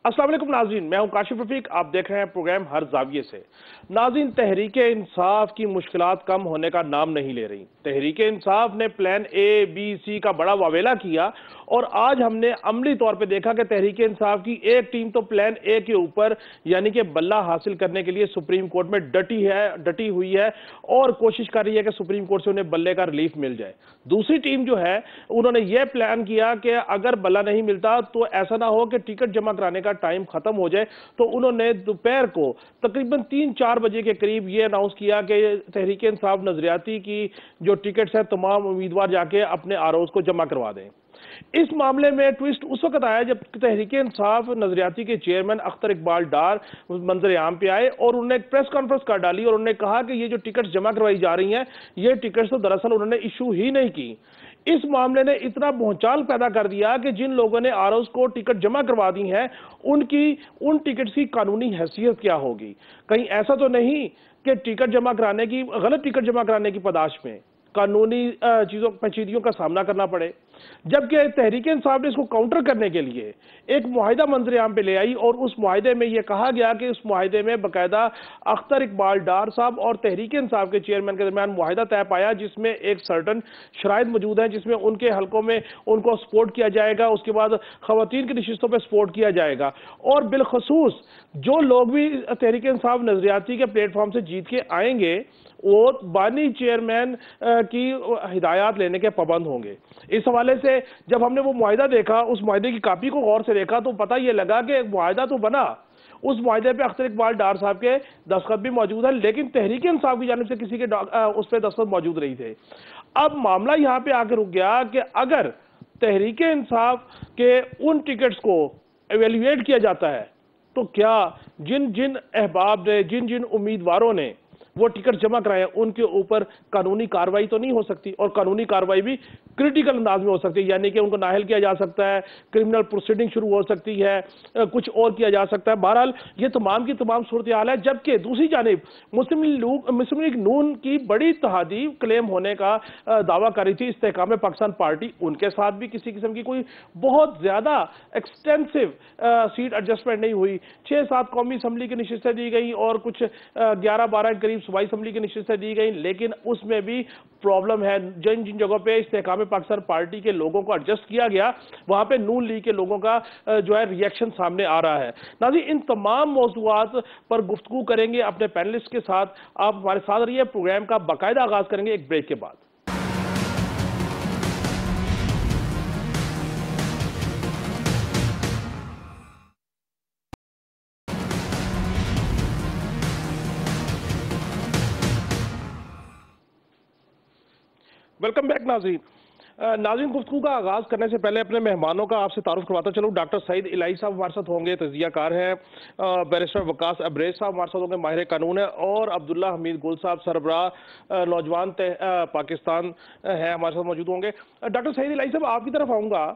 अस्सलाम वालेकुम नाज़रीन, मैं हूं काशिफ रफीक। आप देख रहे हैं प्रोग्राम हर जाविये से। नाज़रीन, तहरीक इंसाफ की मुश्किलात कम होने का नाम नहीं ले रही। तहरीक इंसाफ ने प्लान ए बी सी का बड़ा वावेला किया और आज हमने अमली तौर पे देखा कि तहरीक इंसाफ की एक टीम तो प्लान ए के ऊपर यानी कि बल्ला हासिल करने के लिए सुप्रीम कोर्ट में डटी हुई है और कोशिश कर रही है कि सुप्रीम कोर्ट से उन्हें बल्ले का रिलीफ मिल जाए। दूसरी टीम जो है उन्होंने यह प्लान किया कि अगर बल्ला नहीं मिलता तो ऐसा ना हो कि टिकट जमा कराने का टाइम खत्म हो जाए, तो उन्होंने दोपहर को तकरीबन 3-4 बजे के करीब यह अनाउंस किया कि तहरीक इंसाफ नजरियाती की जो टिकट्स हैं तमाम उम्मीदवार जाके अपने आरओज को जमा करवा दें। इस मामले में ट्विस्ट उस वक्त आया जब तहरीक इंसाफ नजरियाती के चेयरमैन अख्तर इकबाल डार मंजर आम पे आए और उन्होंने एक प्रेस कॉन्फ्रेंस कर डाली और उन्होंने कहा कि ये जो टिकट जमा करवाई जा रही हैं ये टिकट्स तो दरअसल उन्होंने इशू ही नहीं की। इस मामले ने इतना भूचाल पैदा कर दिया कि जिन लोगों ने आरओज को टिकट जमा करवा दी हैं उन टिकट्स की कानूनी हैसियत क्या होगी। कहीं ऐसा तो नहीं कि टिकट जमा कराने की गलत टिकट जमा कराने की पदाश में कानूनी चीजों पेचीदगियों का सामना करना पड़े। जबकि तहरीक इंसाफ ने इसको काउंटर करने के लिए एक मुआहिदा मंजर आम पे ले आई और उस मुआहिदे में यह कहा गया कि उस मुआहिदे में बाकायदा अख्तर इकबाल डार साहब और तहरीक इंसाफ के चेयरमैन के दरमियान मुआहिदा तय पाया जिसमें एक सर्टन शराइत मौजूद है, जिसमें उनके हलकों में उनको सपोर्ट किया जाएगा, उसके बाद खवातीन की नशिस्तों पर सपोर्ट किया जाएगा और बिलखसूस जो लोग भी तहरीक इंसाफ नजरियाती के प्लेटफॉर्म से जीत के आएंगे वो बानी चेयरमैन की हिदायत लेने के पाबंद होंगे। इस हवाले से जब हमने वो मुआहिदा देखा, उस मुआहिदे की कापी को गौर से देखा तो पता यह लगा कि मुआहिदा तो बना, उस मुआहिदे पे अख्तर इकबाल डार साहब के दस्तखत भी मौजूद है, लेकिन तहरीक इंसाफ की जानिब से किसी के उस पर दस्तखत मौजूद नहीं थे। अब मामला यहां पे आके रुक गया कि अगर तहरीक इंसाफ के उन टिकट्स को एवेल्युएट किया जाता है तो क्या जिन जिन अहबाब ने जिन जिन उम्मीदवारों ने वो टिकट जमा कराए उनके ऊपर कानूनी कार्रवाई तो नहीं हो सकती, और कानूनी कार्रवाई भी क्रिटिकल अंदाज में हो सकती है, यानी कि उनको नाअहल किया जा सकता है, क्रिमिनल प्रोसीडिंग शुरू हो सकती है, कुछ और किया जा सकता है। बहरहाल ये तमाम की तमाम सूरत हाल है। जबकि दूसरी जानिब मुस्लिम लीग नून की बड़ी इत्तेहादी क्लेम होने का दावा कर रही थी इस्तेहकाम पाकिस्तान पार्टी, उनके साथ भी किसी किस्म की कोई बहुत ज्यादा एक्सटेंसिव सीट एडजस्टमेंट नहीं हुई। 6-7 कौमी असम्बली की नशिस्तें दी गई और कुछ 11-12 के करीब सूबाई असम्बली की नशिस्तें दी गई, लेकिन उसमें भी प्रॉब्लम है। जिन जिन जगहों पे इस्तेहकाम पाकिस्तान पार्टी के लोगों को एडजस्ट किया गया वहां पे नून लीग के लोगों का जो है रिएक्शन सामने आ रहा है। नाज़रीन, इन तमाम मौज़ूआत पर गुफ्तगू करेंगे अपने पैनलिस्ट के साथ। आप हमारे साथ रहिए। प्रोग्राम का बाकायदा आगाज करेंगे एक ब्रेक के बाद। वेलकम बैक नाज़रीन। नाज़रीन, गुफ्तगू का आगाज करने से पहले अपने मेहमानों का आपसे तारुफ करवाता चलूँ। डॉक्टर सईद इलाही साहब हमारे साथ होंगे, तजियाकार हैं। बैरिस्टर वकास अब्रेज साहब हमारे साथ होंगे, माहिर कानून है। और अब्दुल्ला हमीद गुल साहब सरबराह नौजवान पाकिस्तान है, हमारे साथ मौजूद होंगे। डॉक्टर सईद इलाही साहब, आपकी तरफ आऊँगा।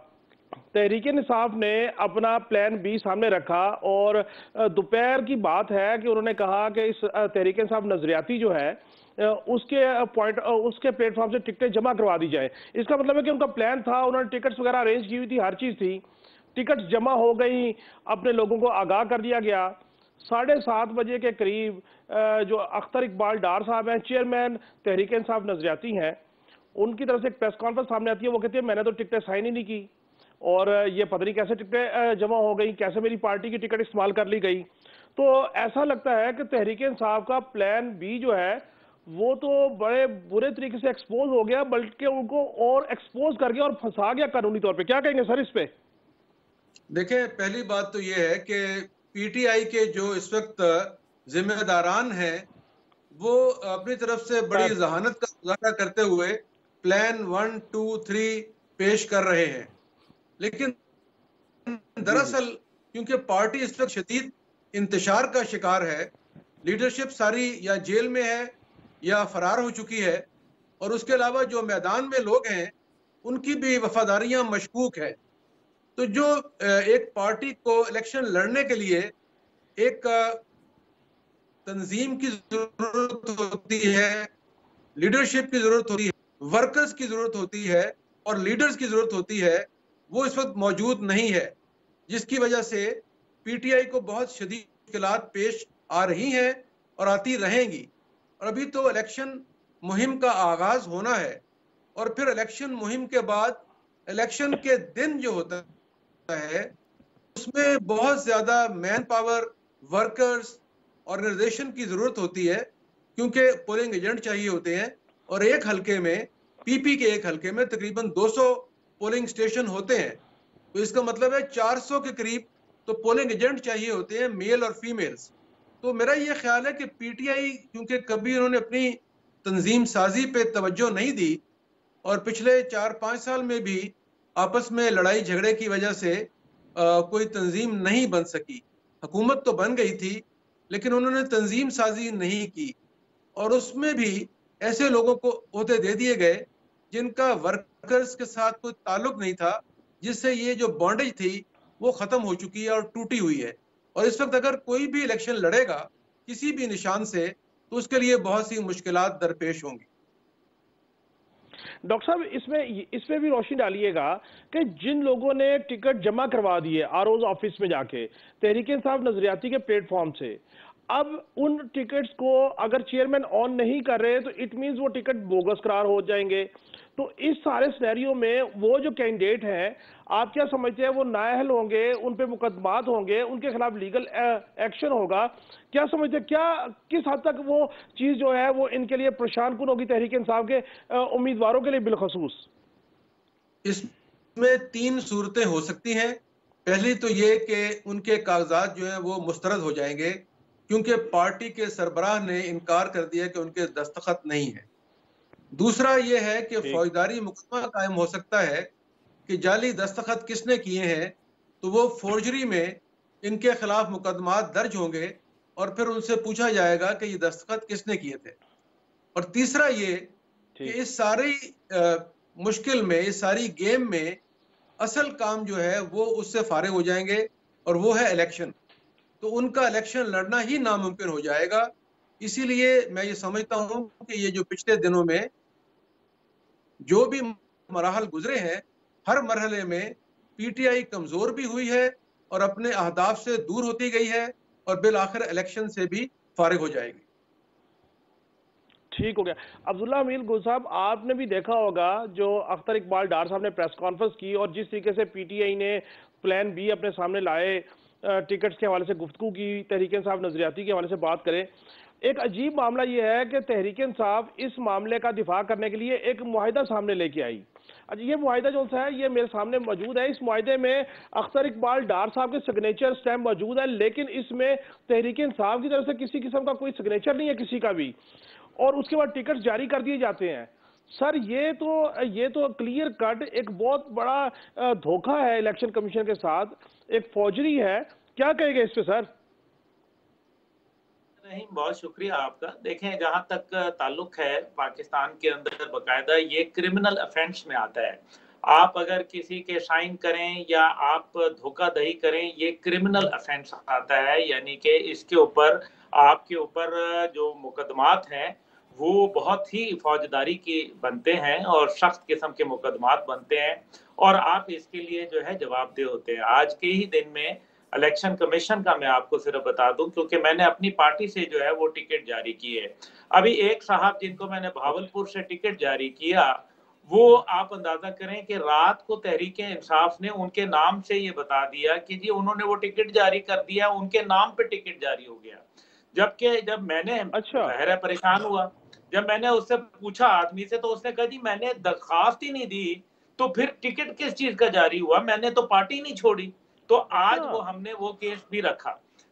तहरीक इंसाफ ने अपना प्लान बी सामने रखा और दोपहर की बात है कि उन्होंने कहा कि इस तहरीक इंसाफ नजरियाती जो है उसके प्लेटफॉर्म से टिकटें जमा करवा दी जाए। इसका मतलब है कि उनका प्लान था, उन्होंने टिकट्स वगैरह अरेंज की हुई थी, हर चीज थी, टिकट्स जमा हो गई, अपने लोगों को आगाह कर दिया गया। 7:30 बजे के करीब जो अख्तर इकबाल डार साहब हैं, चेयरमैन तहरीक इंसाफ नजरियाती हैं, उनकी तरफ से एक प्रेस कॉन्फ्रेंस सामने आती है। वो कहती है मैंने तो टिकटें साइन ही नहीं की और ये पता नहीं कैसे टिकटें जमा हो गई, कैसे मेरी पार्टी की टिकट इस्तेमाल कर ली गई। तो ऐसा लगता है कि तहरीक इंसाफ का प्लान बी जो है वो तो बड़े बुरे तरीके से एक्सपोज हो गया, बल्कि उनको और एक्सपोज कर गया और फंसा गया कानूनी तौर पे। क्या कहेंगे सर इस पे? देखिए, पहली बात तो ये है कि पीटीआई के जो इस वक्त जिम्मेदारान हैं वो अपनी तरफ से बड़ी जहानत का मुजाहरा करते हुए प्लान 1, 2, 3 पेश कर रहे हैं, लेकिन दरअसल क्योंकि पार्टी इस वक्त शदीद इंतशार का शिकार है, लीडरशिप सारी या जेल में है या फरार हो चुकी है, और उसके अलावा जो मैदान में लोग हैं उनकी भी वफादारियां मशकूक है। तो जो एक पार्टी को इलेक्शन लड़ने के लिए एक तंजीम की जरूरत होती है, लीडरशिप की जरूरत होती है, वर्कर्स की जरूरत होती है और लीडर्स की जरूरत होती है, वो इस वक्त मौजूद नहीं है, जिसकी वजह से पीटीआई को बहुत शदीद मुश्किलात पेश आ रही हैं और आती रहेंगी। और अभी तो इलेक्शन मुहिम का आगाज होना है, और फिर इलेक्शन मुहिम के बाद इलेक्शन के दिन जो होता है उसमें बहुत ज्यादा मैन पावर, वर्कर्स, ऑर्गेनाइजेशन की जरूरत होती है, क्योंकि पोलिंग एजेंट चाहिए होते हैं। और एक हलके में, पीपी के एक हलके में तकरीबन 200 पोलिंग स्टेशन होते हैं, तो इसका मतलब है 400 के करीब तो पोलिंग एजेंट चाहिए होते हैं, मेल और फीमेल्स। तो मेरा ये ख्याल है कि पीटीआई, क्योंकि कभी उन्होंने अपनी तंजीम साजी पे तवज्जो नहीं दी, और पिछले 4-5 साल में भी आपस में लड़ाई झगड़े की वजह से कोई तंजीम नहीं बन सकी। हुकूमत तो बन गई थी, लेकिन उन्होंने तंजीम साजी नहीं की, और उसमें भी ऐसे लोगों को ओहदे दे दिए गए जिनका वर्कर्स के साथ कोई ताल्लुक नहीं था, जिससे ये जो बॉन्डेज थी वो खत्म हो चुकी है और टूटी हुई है। और इस वक्त अगर कोई भी इलेक्शन लड़ेगा किसी भी निशान से, तो उसके लिए बहुत सी मुश्किलात दरपेश होंगी। डॉक्टर साहब, इसमें भी रोशनी डालिएगा कि जिन लोगों ने टिकट जमा करवा दिए आरओज ऑफिस में जाके तहरीक इंसाफ नजरियाती के प्लेटफॉर्म से, अब उन टिकट्स को अगर चेयरमैन ऑन नहीं कर रहे तो इट मींस वो टिकट बोगस करार हो जाएंगे। तो इस सारे सिनेरियो में वो जो कैंडिडेट हैं, आप क्या समझते हैं वो नाअहल होंगे, उन पे मुकदमात होंगे, उनके खिलाफ लीगल एक्शन होगा? क्या समझते हैं, क्या किस हद तक वो चीज जो है वो इनके लिए परेशान कुन होगी तहरीक इंसाफ के उम्मीदवारों के लिए बिलखसूस? इसमें 3 सूरतें हो सकती हैं। पहली तो ये कि उनके कागजात जो हैं वो मुस्तरद हो जाएंगे, क्योंकि पार्टी के सरबराह ने इनकार कर दिया कि उनके दस्तखत नहीं है। दूसरा ये है कि फौजदारी मुकदमा कायम हो सकता है कि जाली दस्तखत किसने किए हैं, तो वो फोर्जरी में इनके खिलाफ मुकदमात दर्ज होंगे, और फिर उनसे पूछा जाएगा कि ये दस्तखत किसने किए थे। और तीसरा ये कि इस सारी मुश्किल में, इस सारी गेम में असल काम जो है वो उससे फारिग हो जाएंगे, और वो है इलेक्शन। तो उनका इलेक्शन लड़ना ही नामुमकिन हो जाएगा। इसीलिए मैं ये समझता हूं कि ये जो पिछले दिनों में जो भी मराहल गुजरे हैं, हर मरहले में पीटीआई कमजोर भी हुई है और अपने अहदाफ से दूर होती गई है, और बिल आखिर इलेक्शन से भी फारिग हो जाएगी। ठीक हो गया। अब्दुल्ला अमील गुल साहब, आपने भी देखा होगा जो अख्तर इकबाल डार साहब ने प्रेस कॉन्फ्रेंस की और जिस तरीके से पीटीआई ने प्लान बी अपने सामने लाए, टिकट्स के हवाले से गुफ्तगू की, तहरीक इंसाफ नजरियाती के हवाले से बात करें। एक अजीब मामला यह है कि तहरीक इंसाफ इस मामले का दिफा करने के लिए एक मुआहिदा सामने लेके आई। अच्छा, ये मुआहिदा जो सा है ये मेरे सामने मौजूद है। इस मुआहिदे में अख्तर इकबाल डार साहब के सिग्नेचर स्टैम्प मौजूद है, लेकिन इसमें तहरीक इंसाफ की तरफ से किसी किस्म का कोई सिग्नेचर नहीं है किसी का भी, और उसके बाद टिकट जारी कर दिए जाते हैं। सर, ये तो क्लियर कट एक बहुत बड़ा धोखा है इलेक्शन कमीशन के साथ, एक फौजरी है। क्या कहेंगे इस पे सर? नहीं, बहुत शुक्रिया आपका। देखें, जहां तक ताल्लुक है पाकिस्तान के अंदर बकायदा ये क्रिमिनल अफेंस में आता है। आप अगर किसी के साइन करें या आप धोखाधड़ी करें, ये क्रिमिनल अफेंस आता है, यानी कि इसके ऊपर आपके ऊपर जो मुकदमात हैं वो बहुत ही फौजदारी की बनते हैं और सख्त किस्म के मुकदमात बनते हैं, और आप इसके लिए जो है जवाबदेह होते हैं। आज के ही दिन में इलेक्शन कमीशन का मैं आपको सिर्फ बता दूं, क्योंकि मैंने अपनी पार्टी से जो है वो टिकट जारी की है। अभी एक साहब जिनको मैंने भावलपुर से टिकट जारी किया, वो आप अंदाजा करें कि रात को तहरीक इंसाफ ने उनके नाम से ये बता दिया कि जी उन्होंने वो टिकट जारी कर दिया, उनके नाम पे टिकट जारी हो गया। जबकि जब मैंने अच्छा, परेशान हुआ, जब मैंने उससे पूछा आदमी से, तो उसने कहा जी मैंने दरखास्त ही नहीं दी, तो फिर टिकट किस चीज का जारी हुआ, मैंने तो पार्टी नहीं छोड़ी। तो आज अच्छा। वो हमने वो केस भी रखा।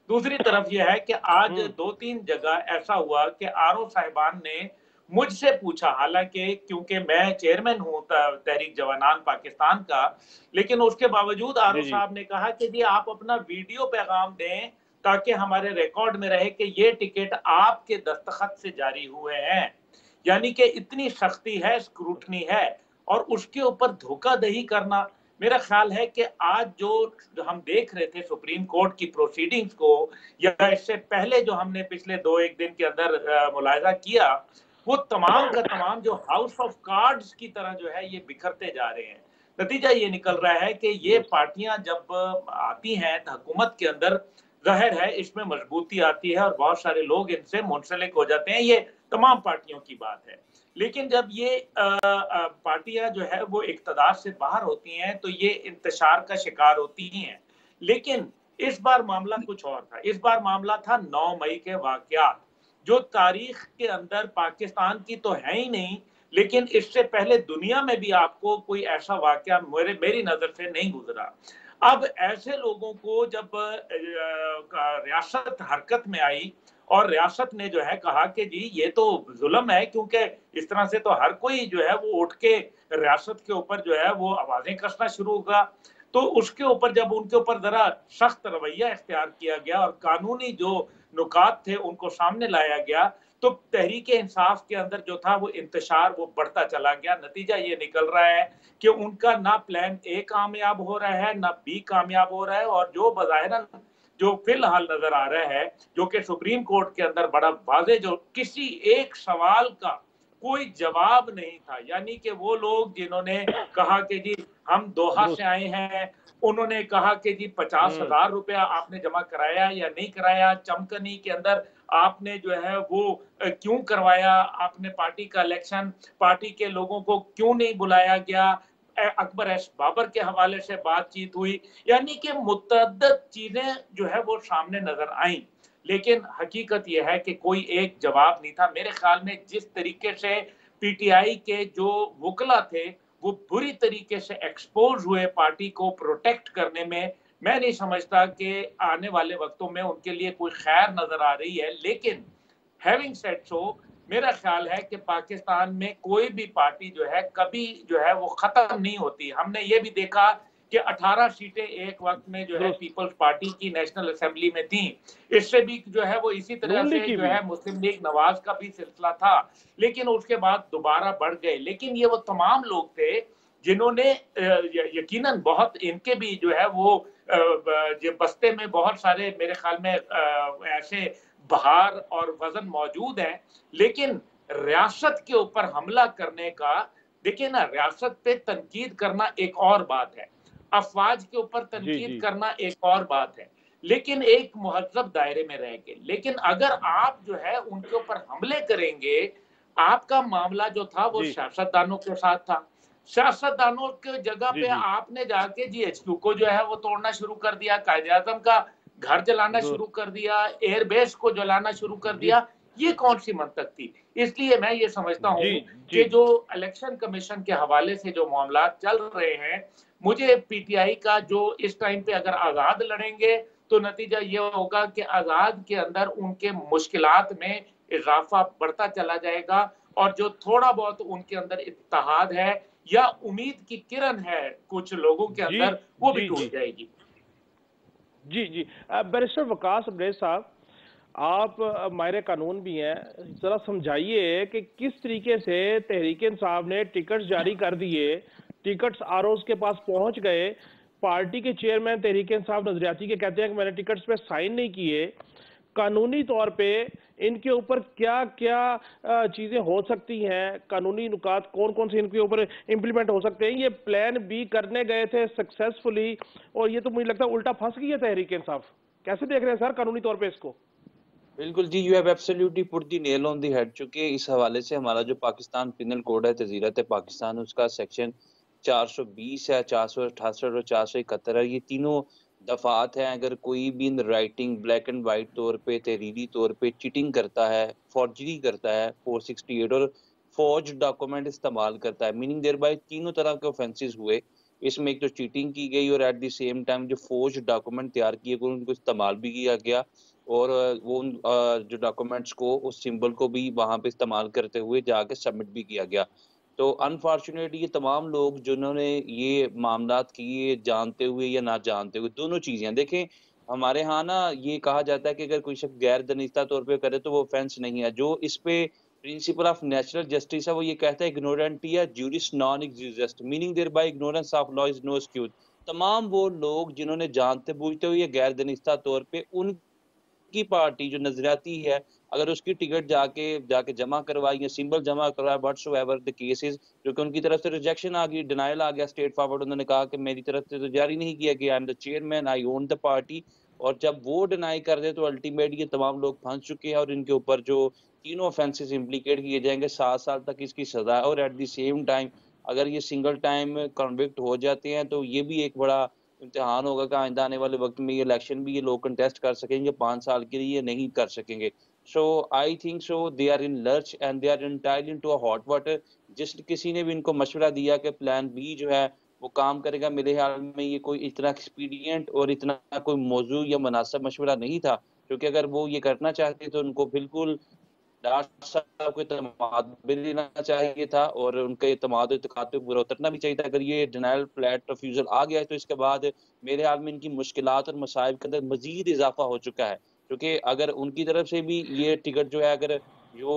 दूसरी तरफ यह है कि आज 2-3 जगह ऐसा हुआ कि आरओ साहिबान ने मुझसे पूछा, हालांकि क्योंकि मैं चेयरमैन हूं तहरीक जवानान पाकिस्तान का, लेकिन उसके बावजूद आरओ साहब ने कहा कि जी आप अपना वीडियो पैगाम दें ताकि हमारे रिकॉर्ड में रहे कि ये टिकट आपके दस्तखत से जारी हुए हैं। यानी कि इतनी सख्ती है, स्क्रूटनी है, और उसके ऊपर धोखाधड़ी करना। मेरा ख्याल है कि आज जो हम देख रहे थे सुप्रीम कोर्ट की प्रोसीडिंग्स को, या इससे पहले जो हमने पिछले 2-1 दिन के अंदर मुलाहिजा किया, वो तमाम का तमाम जो हाउस ऑफ कार्ड्स की तरह जो है ये बिखरते जा रहे हैं। नतीजा ये निकल रहा है कि ये पार्टियां जब आती हैं हुकूमत के अंदर, जाहिर है इसमें मजबूती आती है और बहुत सारे लोग इनसे मुंसलिक हो जाते हैं, ये तमाम पार्टियों की बात है। लेकिन जब ये पार्टियां जो है वो इक़्तिदार से बाहर होती हैं तो ये इंतशार का शिकार होती ही हैं। लेकिन इस बार मामला कुछ और था। इस बार मामला था 9 मई के वाक़यात, जो तारीख के अंदर पाकिस्तान की तो है ही नहीं, लेकिन इससे पहले दुनिया में भी आपको कोई ऐसा वाक़या मेरी नज़र से नहीं गुजरा। अब ऐसे लोगों को जब रियासत हरकत में आई और रियासत ने जो है कहा कि जी ये तो जुल्म है, क्योंकि इस तरह से तो हर कोई जो है वो उठ के रियासत के ऊपर जो है वो आवाजें कसना शुरू होगा, तो उसके ऊपर जब उनके ऊपर जरा सख्त रवैया इख्तियार किया गया और कानूनी जो नुकात थे उनको सामने लाया गया, तो तहरीक इंसाफ के अंदर जो था वो इंतशार वो बढ़ता चला गया। नतीजा ये निकल रहा है कि उनका ना प्लान ए कामयाब हो रहा है, ना बी कामयाब हो रहा है, और जो बज़ाहिरन जो फिलहाल नजर आ रहा है, जो कि सुप्रीम कोर्ट के अंदर बड़ा वाज़े, जो किसी एक सवाल का कोई जवाब नहीं था, यानी कि वो लोग जिन्होंने कहा कि जी हम दोहा से आए हैं, उन्होंने कहा कि जी 50,000 रुपया आपने जमा कराया या नहीं कराया, चमकनी के अंदर आपने जो है वो क्यों करवाया, आपने पार्टी का इलेक्शन, पार्टी के लोगों को क्यों नहीं बुलाया गया, अकबर एस बाबर के हवाले से बातचीत हुई, यानी कि मुतअद्दिद चीजें जो है वो सामने नजर आई, लेकिन हकीकत यह है कि कोई एक जवाब नहीं था। मेरे ख्याल में जिस तरीके से पीटीआई के जो वकला थे वो बुरी तरीके से एक्सपोज हुए पार्टी को प्रोटेक्ट करने में, मैं नहीं समझता कि आने वाले वक्तों में उनके लिए कोई खैर नजर आ रही है। लेकिन हैविंग सेड सो, मेरा ख्याल है कि पाकिस्तान में कोई भी पार्टी जो है कभी जो है वो खत्म नहीं होती। हमने ये भी देखा कि 18 सीटें एक वक्त में जो है पीपल्स पार्टी की नेशनल असेंबली में थी, इससे भी जो है वो इसी तरह से जो है मुस्लिम लीग नवाज का भी सिलसिला था, लेकिन उसके बाद दोबारा बढ़ गए। लेकिन ये वो तमाम लोग थे जिन्होंने यकीनन बहुत, इनके भी जो है वो बस्ते में बहुत सारे मेरे ख्याल में ऐसे बहार और वजन मौजूद हैं, लेकिन रियासत के ऊपर हमला करने का, देखिए ना, रियासत पे तनकीद करना एक और बात है, अफवाज के ऊपर तनकीद करना एक और बात है, लेकिन एक मुहज्जब दायरे में रह के। लेकिन अगर आप जो है उनके ऊपर हमले करेंगे, आपका मामला जो था वो सियासतदानों के साथ था, सियासतदानों के जगह पे आपने जाके जीएचक्यू को जो है वो तोड़ना शुरू कर दिया, कायदे-आज़म का घर जलाना शुरू कर दिया, एयरबेस को जलाना शुरू कर दिया। ये कौन सी मंतक थी? इसलिए मैं ये समझता हूँ कि जो इलेक्शन कमीशन के हवाले से जो मामला चल रहे हैं, मुझे पीटीआई का जो इस टाइम पे अगर आजाद लड़ेंगे तो नतीजा ये होगा कि आजाद के अंदर उनके मुश्किलात में इजाफा बढ़ता चला जाएगा, और जो थोड़ा बहुत उनके अंदर इत्तेहाद है या उम्मीद की किरण है कुछ लोगों के अंदर, वो भी टूट जाएगी। जी जी, बैरिस्टर वकास अब्रेज साहब, आप माहिर कानून भी हैं, जरा समझाइए कि किस तरीके से तहरीक इंसाफ ने टिकट्स जारी कर दिए, टिकट्स आरओज के पास पहुंच गए, पार्टी के चेयरमैन तहरीक इंसाफ नजरियाती के कहते हैं कि मैंने टिकट्स पे साइन नहीं किए, कानूनी तौर पे इनके ऊपर क्या क्या चीजें हो सकती हैं, कानूनी नुकात कौन कौन से इनके ऊपर इंप्लीमेंट हो सकते हैं? ये प्लान बी करने गए थे सक्सेसफुली, और ये तो मुझे लगता है उल्टा फंस गई है तहरीक इंसाफ। कैसे देख रहे हैं सर कानूनी तौर पे इसको? बिल्कुल जी, you have absolutely put the nail on the head. चूंकि इस हवाले से हमारा जो पाकिस्तान पिनल कोड है, तज़ीरत पाकिस्तान, उसका सेक्शन 420 है, 468 और 471 है। ये तीनों दफात हैं। अगर कोई भी in writing black and white तौर पे, तहरीरी तौर पे चीटिंग करता है, फॉर्जरी करता है 468, और फॉर्ज डॉक्यूमेंट इस्तेमाल करता है, मीनिंग देयर बाय तीनों तरह के ऑफेंसेस हुए। इसमें एक तो चीटिंग की गई और एट द सेम टाइम जो फौज डॉक्यूमेंट तैयार किए गए उनको इस्तेमाल भी किया गया, और वो जो डॉक्यूमेंट्स को, उस सिंबल को भी वहां पे इस्तेमाल करते हुए जाके सबमिट भी किया गया। तो अनफॉर्चुनेटली ये तमाम लोग जिन्होंने ये मामलात किए, जानते हुए या ना जानते हुए, दोनों चीजें देखें। हमारे यहाँ ना ये कहा जाता है कि अगर कोई शख्स गैर दानिस्ता तौर पे करे तो वो ऑफेंस नहीं है। जो इस पे प्रिंसिपल ऑफ नेचुरल जस्टिस है वो ये कहता है इग्नोरेंटिया ज्यूरिस नॉन एग्जिस्ट, meaning thereby ignorance of law is no excuse. तमाम वो लोग जिन्होंने जानते बूझते हुए गैर दानिस्ता तौर पे, उनकी पार्टी जो नजरियाती है अगर उसकी टिकट जाके जमा करवाई या सिंबल जमा करवाया, व्हाट्सएवर द केसेस, जो कि उनकी तरफ से रिजेक्शन आ गई, डिनाइल आ गया स्ट्रेट फॉरवर्ड, उन्होंने कहा कि मेरी तरफ से तो जारी नहीं किया कि I am the chairman, I own the party. और जब वो डिनाई कर दे तो अल्टीमेटली ये तमाम लोग फंस चुके हैं और इनके ऊपर जो तीनों ऑफेंसेस इम्प्लीकेट किए जाएंगे, 7 साल तक इसकी सजा है। और एट द सेम टाइम अगर ये सिंगल टाइम कन्विक्ट हो जाते हैं तो ये भी एक बड़ा इम्तिहान होगा कि आइंदा आने वाले वक्त में ये इलेक्शन भी ये लोग कंटेस्ट कर सकेंगे, 5 साल के लिए नहीं कर सकेंगे। So I think so they are in lurch and they are entirely into a hot water. जिस किसी ने भी इनको मशवरा दिया कि प्लान बी जो है वो काम करेगा, मेरे ख्याल में ये कोई इतना एक्सपीडियंट और इतना कोई मौजू या मुनासिब मशवरा नहीं था, क्योंकि अगर वो ये करना चाहते तो उनको बिल्कुल डॉक्टर साहब को इत्मीनान भी लेना चाहिए था और उनके इत्मीनान इत्तेकाद पे पूरा उतरना भी चाहिए था। अगर ये डिनाइल फ्लैट रिफ्यूजल आ गया है तो इसके बाद मेरे हाल में इनकी मुश्किलात और मसाइब के अंदर मजीद इजाफा हो चुका है, क्योंकि अगर उनकी तरफ से भी ये टिकट जो है, अगर जो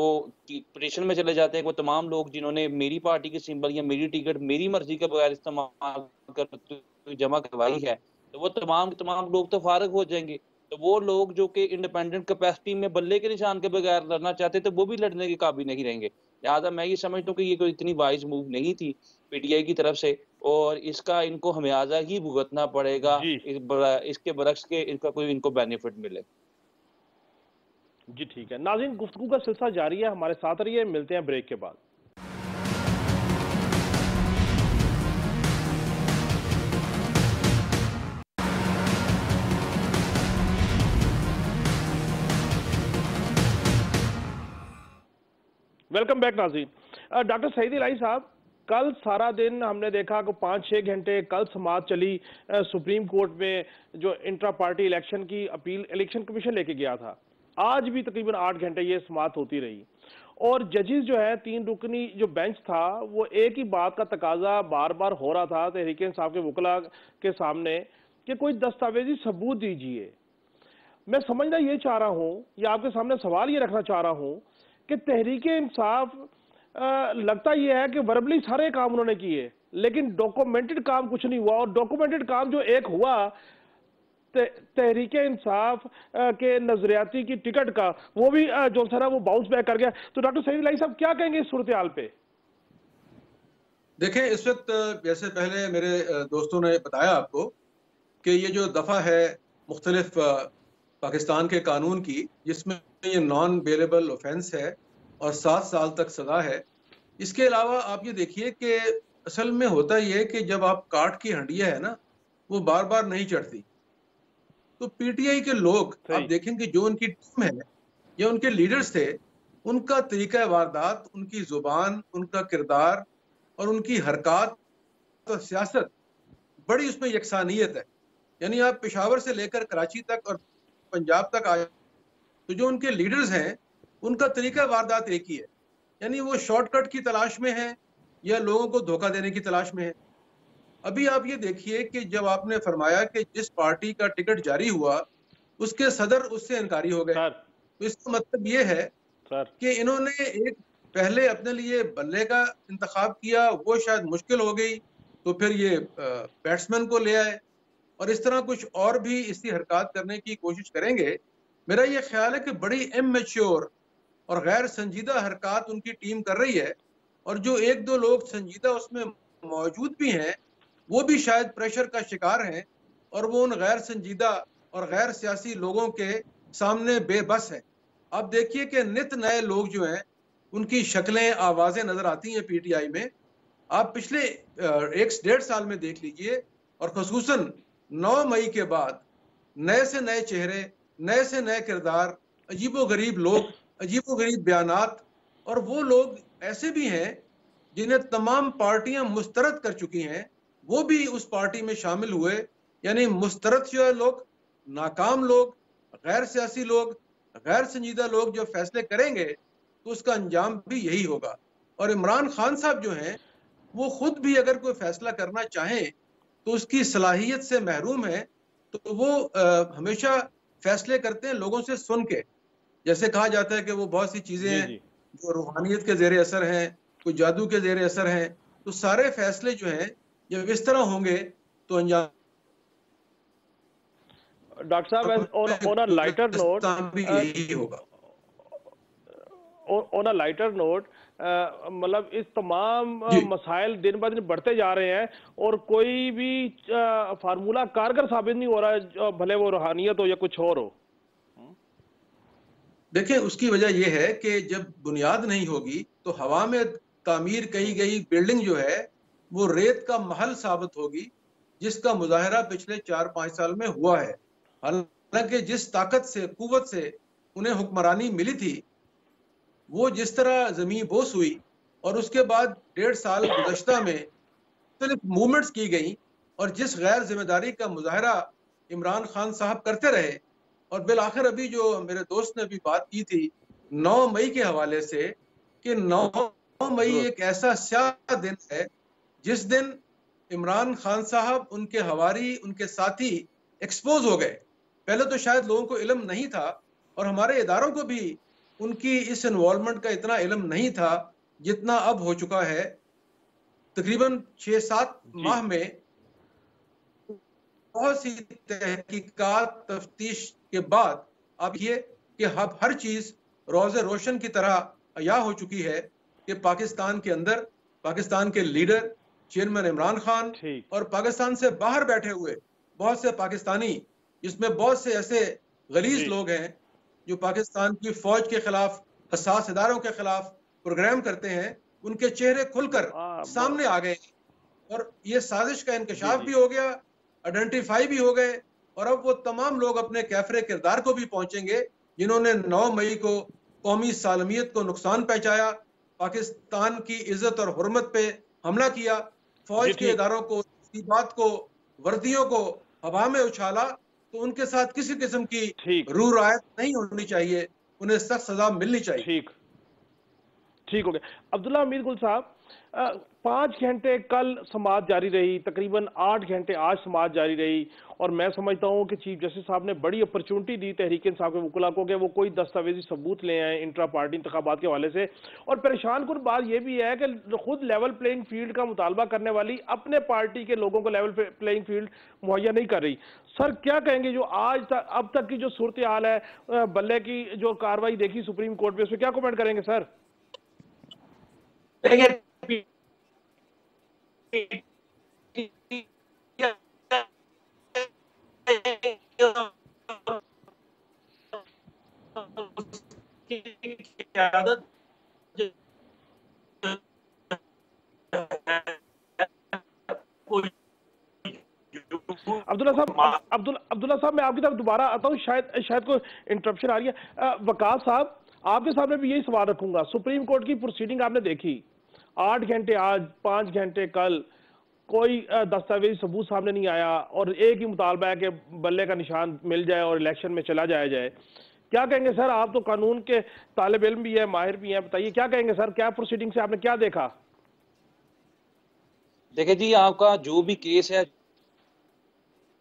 पिटिशन में चले जाते हैं वो तमाम लोग जिन्होंने मेरी पार्टी के सिंबल या मेरी टिकट मेरी मर्जी के बगैर इस्तेमाल कर जमा करवाई है, तो वो तमाम लोग तो फारग हो जाएंगे। तो वो लोग जो कि इंडिपेंडेंट कैपेसिटी में बल्ले के निशान के बगैर लड़ना चाहते तो वो भी लड़ने के काबिल नहीं रहेंगे। लिहाजा मैं ये समझता हूँ कि ये कोई इतनी वाइज मूव नहीं थी पीटीआई की तरफ से और इसका इनको हमेयाजा ही भुगतना पड़ेगा, इसके बरक्स के इनका कोई इनको बेनिफिट मिले। जी ठीक है नाज़रीन, गुफ्तगू का सिलसिला जारी है, हमारे साथ रहिए, मिलते हैं ब्रेक के बाद। वेलकम बैक नाज़रीन। डॉक्टर सईद इलाही साहब, कल सारा दिन हमने देखा कि 5-6 घंटे कल समाअत चली सुप्रीम कोर्ट में, जो इंट्रा पार्टी इलेक्शन की अपील इलेक्शन कमीशन लेके गया था। आज भी तकरीबन 8 घंटे ये समाअत होती रही और जजेस जो है 3 रुकनी जो बेंच था वो एक ही बात का तकाजा बार बार हो रहा था तहरीक इंसाफ के वकला के सामने कि कोई दस्तावेजी सबूत दीजिए। मैं समझना ये चाह रहा हूँ या आपके सामने सवाल ये रखना चाह रहा हूँ कि तहरीक इंसाफ लगता यह है कि वर्बली सारे काम उन्होंने किए लेकिन डॉक्यूमेंटेड काम कुछ नहीं हुआ, और डॉक्यूमेंटेड काम जो एक हुआ तहरीक इंसाफ के नजरियाती की टिकट का, वो भी जो था ना वो बाउंस बैक कर गया। तो डॉक्टर सईद इलाही साहब क्या कहेंगे इस सूरत हाल पे? देखें, इस वक्त जैसे पहले मेरे दोस्तों ने बताया आपको कि ये जो दफा है मुख्तलिफ पाकिस्तान के कानून की जिसमें ये नॉन बेलेबल ऑफेंस है और 7 साल तक सजा है। इसके अलावा आप ये देखिए कि असल में होता ये है कि जब आप काट की हंडिया है ना वो बार बार नहीं चढ़ती, तो पीटीआई के लोग आप देखेंगे जो उनकी टीम है या उनके लीडर्स थे, उनका तरीका वारदात, उनकी जुबान, उनका किरदार और उनकी हरकत और सियासत बड़ी उसमें यकसानियत है। यानी आप पेशावर से लेकर कराची तक और पंजाब तक आए तो जो उनके लीडर्स हैं उनका तरीका वारदात एक ही है, यानी वो शॉर्टकट की तलाश में है या लोगों को धोखा देने की तलाश में है। अभी आप ये देखिए कि जब आपने फरमाया कि जिस पार्टी का टिकट जारी हुआ उसके सदर उससे इनकारी हो गए, तो इसका मतलब ये है कि इन्होंने एक पहले अपने लिए बल्ले का इंतखाब किया, वो शायद मुश्किल हो गई तो फिर ये बैट्समैन को ले आए और इस तरह कुछ और भी इसी हरकत करने की कोशिश करेंगे। मेरा ये ख्याल है कि बड़ी इमैच्योर और गैर संजीदा हरकत उनकी टीम कर रही है और जो 1-2 लोग संजीदा उसमें मौजूद भी हैं वो भी शायद प्रेशर का शिकार हैं और वो उन गैर संजीदा और गैर सियासी लोगों के सामने बेबस हैं। आप देखिए कि नित नए लोग जो हैं उनकी शक्लें आवाज़ें नज़र आती हैं पीटीआई में। आप पिछले 1-1.5 साल में देख लीजिए और खुसूसन 9 मई के बाद नए से नए चेहरे, नए से नए किरदार, अजीबोगरीब लोग, अजीबोगरीब बयानात, और वो लोग ऐसे भी हैं जिन्हें तमाम पार्टियां मुस्तरद कर चुकी हैं, वो भी उस पार्टी में शामिल हुए। यानी मुस्तरद जो है लोग, नाकाम लोग, गैर सियासी लोग, गैर संजीदा लोग जो फैसले करेंगे तो उसका अंजाम भी यही होगा। और इमरान खान साहब जो हैं वो खुद भी अगर कोई फैसला करना चाहें तो उसकी सलाहियत से महरूम है, तो वो हमेशा फैसले करते हैं लोगों से सुन के। जैसे कहा जाता है कि वो बहुत सी चीजें हैं जो रूहानियत के जेर असर हैं, कोई जादू के जेर असर हैं, तो सारे फैसले जो हैं जब इस तरह होंगे तो अंजाम। डॉक्टर साहब ऑन अ लाइटर नोट भी यही होगा। ऑन अ लाइटर नोट, मतलब इस तमाम मसाइल दिन ब दिन बढ़ते जा रहे हैं और कोई भी फार्मूला कारगर साबित नहीं हो रहा है, भले वो रूहानियत हो या कुछ और हो। देखिए, उसकी वजह यह है कि जब बुनियाद नहीं होगी तो हवा में तामीर की गई बिल्डिंग जो है वो रेत का महल साबित होगी, जिसका मुजाहरा पिछले 4-5 साल में हुआ है। हालांकि जिस ताकत से, कुव्वत से उन्हें हुक्मरानी मिली थी, वो जिस तरह जमीन बोस हुई और उसके बाद 1.5 साल गुज़श्ता में मुख्तलिफ मूवमेंट्स की गई और जिस गैर जिम्मेदारी का मुजाहरा इमरान खान साहब करते रहे, और बिल आखिर अभी जो मेरे दोस्त ने भी बात की थी 9 मई के हवाले से, कि 9 मई एक ऐसा स्याह दिन है जिस दिन इमरान खान साहब, उनके हवारी, उनके साथी एक्सपोज हो गए। पहले तो शायद लोगों को इल्म नहीं था और हमारे इदारों को भी उनकी इस इन्वॉल्वमेंट का इतना इल्म नहीं था जितना अब हो चुका है। तकरीबन 6-7 माह में बहुत सी तहकीकात, तफ्तीश के बाद अब ये कि अब हर चीज रोज़े रोशन की तरह अया हो चुकी है कि पाकिस्तान के अंदर पाकिस्तान के लीडर चेयरमैन इमरान खान और पाकिस्तान से बाहर बैठे हुए बहुत से पाकिस्तानी, जिसमें बहुत से ऐसे गलीज लोग हैं जो पाकिस्तान की फौज के खिलाफ, हसास इदारों के खिलाफ प्रोग्राम करते हैं, उनके चेहरे खुलकर सामने आ गए और ये साजिश का इंकशाफ भी हो गया, आइडेंटिफाई भी हो गए। और अब वो तमाम लोग अपने कैफरे किरदार को भी पहुंचेंगे जिन्होंने 9 मई को कौमी सालमियत को नुकसान पहुंचाया, पाकिस्तान की इज्जत और हुर्मत पे हमला किया, फौज के इदारों को, बात को, वर्दियों को हवा में उछाला। तो उनके साथ किसी किस्म की रू रायत नहीं होनी चाहिए, उन्हें सख्त सजा मिलनी चाहिए। ठीक हो गया। अब्दुल्ला हमीद गुल साहब, 5 घंटे कल समाअत जारी रही, तकरीबन 8 घंटे आज समाअत जारी रही, और मैं समझता हूं कि चीफ जस्टिस साहब ने बड़ी अपॉर्चुनिटी दी तहरीक इंसाफ के वकुला को कि वो कोई दस्तावेजी सबूत ले आए इंट्रा पार्टी इंतखाबात के हवाले से। और परेशान कुन बात यह भी है कि खुद लेवल प्लेइंग फील्ड का मुतालबा करने वाली अपने पार्टी के लोगों को लेवल प्लेइंग फील्ड मुहैया नहीं कर रही। सर क्या कहेंगे, जो आज तक अब तक की जो सूरत हाल है, बल्ले की जो कार्रवाई देखी सुप्रीम कोर्ट में, उस पर क्या कमेंट करेंगे सर? अब्दुल्ला साहब मैं आपकी तरफ दोबारा आता हूँ, शायद कोई इंटरप्शन आ रही है। वकास साहब, आपके सामने भी यही सवाल रखूंगा। सुप्रीम कोर्ट की प्रोसीडिंग आपने देखी, 8 घंटे आज, 5 घंटे कल, कोई दस्तावेजी सबूत सामने नहीं आया और एक ही मुतालबा है कि बल्ले का निशान मिल जाए और इलेक्शन में चला जाया जाए। क्या कहेंगे सर? आप तो कानून के तालिब इल्म भी है, माहिर भी हैं, बताइए क्या कहेंगे सर? क्या प्रोसीडिंग से आपने क्या देखा? देखिए जी, आपका जो भी केस है,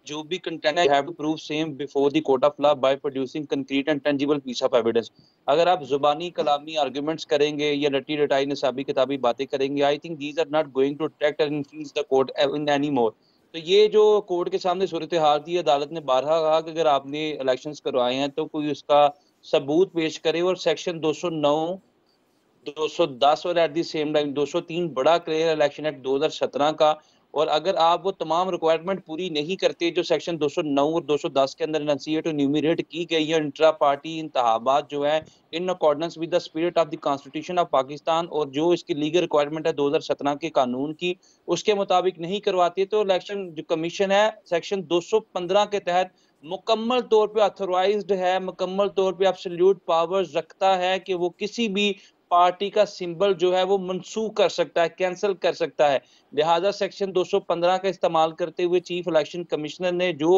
जो भी कंटेंट है, have to prove same before the court of law by producing concrete and tangible piece of evidence. अगर आप जुबानी कलामी आर्गुमेंट्स करेंगे या रटी रटाई निसाबी किताबी बातें करेंगे, I think these are not going to attract and influence the court in any more. तो ये जो कोर्ट के सामने सूरत हाल थी, अदालत ने बारहा कहा कि अगर आपने इलेक्शंस करवाए हैं तो कोई उसका सबूत पेश करे, और सेक्शन 209, 210 और एट द सेम टाइम 203 बड़ा क्लियर इलेक्शन एक्ट 2017 का, और अगर आप वो तमाम रिक्वायरमेंट पूरी नहीं करते जो सेक्शन 209 और 210 के अंदर एनंसिएट और न्यूमरेट की गई है, इंट्रा पार्टी इंतखाबात जो है in accordance with the spirit of the constitution of Pakistan, और जो इसकी लीगल रिक्वायरमेंट है 2017 के कानून की, उसके मुताबिक नहीं करवाती, तो इलेक्शन जो कमीशन है सेक्शन 215 के तहत मुकम्मल तौर पे ऑथोराइज्ड है, मुकम्मल तौर पे एब्सोल्यूट पावर्स रखता है कि वो किसी भी पार्टी का सिंबल जो है वो मनसूख कर सकता है, कैंसिल कर सकता है। लिहाजा सेक्शन 215 का इस्तेमाल करते हुए चीफ इलेक्शन कमिश्नर ने जो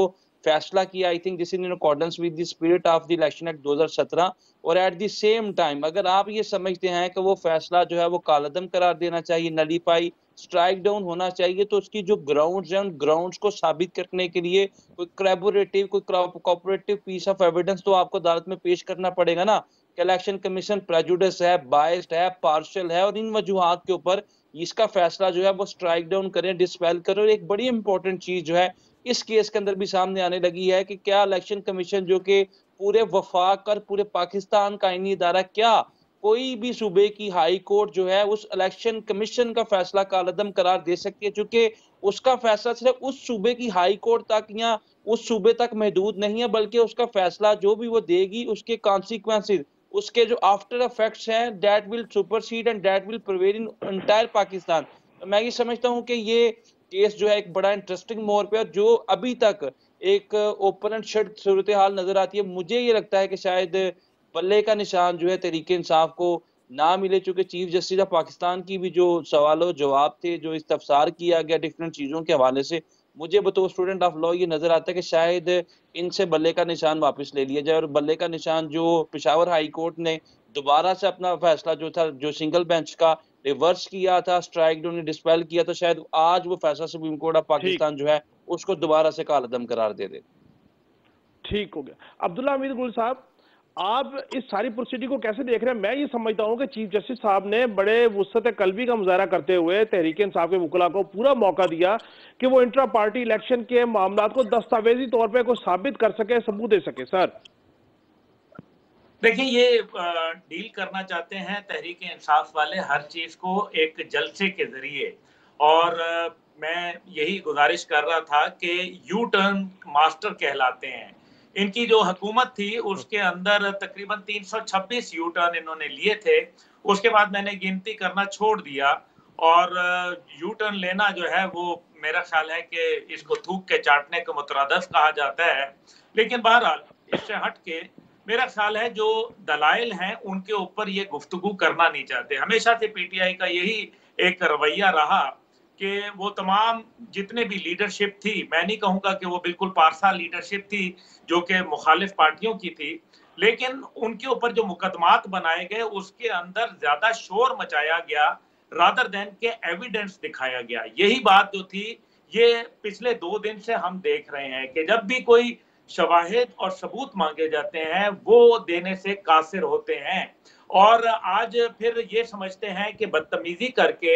फैसला किया, I think this in accordance with the spirit of the election act 2017, और एट द सेम टाइम अगर आप ये समझते हैं कि वो फैसला जो है वो कालअदम करार देना चाहिए, नलीफाई, स्ट्राइक डाउन होना चाहिए, तो उसकी जो ग्राउंड्स हैं उन ग्राउंड्स को साबित करने के लिए कोई कोलैबोरेटिव, कोई कोऑपरेटिव पीस ऑफ एविडेंस तो आपको अदालत में पेश करना पड़ेगा ना। इलेक्शन कमीशन प्रेजुडिस है, बायस्ड है, पार्शियल है, और इन वजूहात के ऊपर इसका फैसला जो है वो स्ट्राइक डाउन करें, डिस्पेल करें। और एक बड़ी इंपॉर्टेंट चीज जो है इस केस के अंदर भी सामने आने लगी है कि क्या इलेक्शन कमीशन जो कि पूरे वफाक और पूरे पाकिस्तान का आईनी इदारा, क्या कोई भी सूबे की हाई कोर्ट जो है उस इलेक्शन कमीशन का फैसला कालअदम करार दे सकती है, चूंकि उसका फैसला सिर्फ उस सूबे की हाई कोर्ट तक या उस सूबे तक महदूद नहीं है, बल्कि उसका फैसला जो भी वो देगी उसके कॉन्सिक्वेंसेस, उसके जो आफ्टर इफेक्ट्स हैं, that will supersede and that will prevail in entire Pakistan. तो मैं ये समझता हूँ कि ये केस जो है एक बड़ा इंटरेस्टिंग मोड़ पे है, जो अभी तक एक ओपन एंड शट सूरत हाल नजर आती है। मुझे ये लगता है कि शायद बल्ले का निशान जो है तहरीक इंसाफ को ना मिले, चूंकि चीफ जस्टिस ऑफ पाकिस्तान की भी जो सवालों जवाब थे, जो इस्तफसार किया गया डिफरेंट चीजों के हवाले से, मुझे बतौर स्टूडेंट ऑफ लॉ ये नजर आता है कि शायद इनसे बल्ले का निशान वापस ले लिया जाए और बल्ले का निशान जो पेशावर हाई कोर्ट ने दोबारा से अपना फैसला जो था, जो सिंगल बेंच का रिवर्स किया था, स्ट्राइक ने डिस्पेल किया, तो शायद आज वो फैसला सुप्रीम कोर्ट ऑफ पाकिस्तान जो है उसको दोबारा से कालअदम करार दे दे। ठीक हो गया। अब्दुल्ला हमीद गुल साहब, आप इस सारी प्रोसीडिंग को कैसे देख रहे हैं? मैं ये समझता हूं कि चीफ जस्टिस साहब ने बड़े वुसअत कल्बी का मुजाहरा करते हुए तहरीक इंसाफ के वकला को पूरा मौका दिया कि वो इंट्रा पार्टी इलेक्शन के मामला को दस्तावेजी तौर पर कुछ साबित कर सके, सबूत दे सके। सर देखिए, ये डील करना चाहते हैं तहरीक इंसाफ वाले हर चीज को एक जलसे के जरिए, और मैं यही गुजारिश कर रहा था कि यू टर्न मास्टर कहलाते हैं। इनकी जो हुकूमत थी उसके अंदर तकरीबन 326 यू टर्न इन्होंने लिए थे। उसके बाद मैंने गिनती करना छोड़ दिया, और यू टर्न लेना जो है वो मेरा ख्याल है कि इसको थूक के चाटने को मुतरादफ कहा जाता है। लेकिन बहरहाल इससे हट के मेरा ख्याल है जो दलाइल हैं उनके ऊपर ये गुफ्तगू करना नहीं चाहते। हमेशा से पीटीआई का यही एक रवैया रहा कि वो तमाम जितने भी लीडरशिप थी, मैं नहीं कहूंगा कि वो बिल्कुल पारसा लीडरशिप थी जो कि मुखालिफ पार्टियों की थी, लेकिन उनके ऊपर जो मुकदमात बनाए गए उसके अंदर ज्यादा शोर मचाया गया रादर देन के एविडेंस दिखाया गया। यही बात जो थी ये पिछले 2 दिन से हम देख रहे हैं कि जब भी कोई शवाहिद और सबूत मांगे जाते हैं वो देने से कासिर होते हैं, और आज फिर ये समझते हैं कि बदतमीजी करके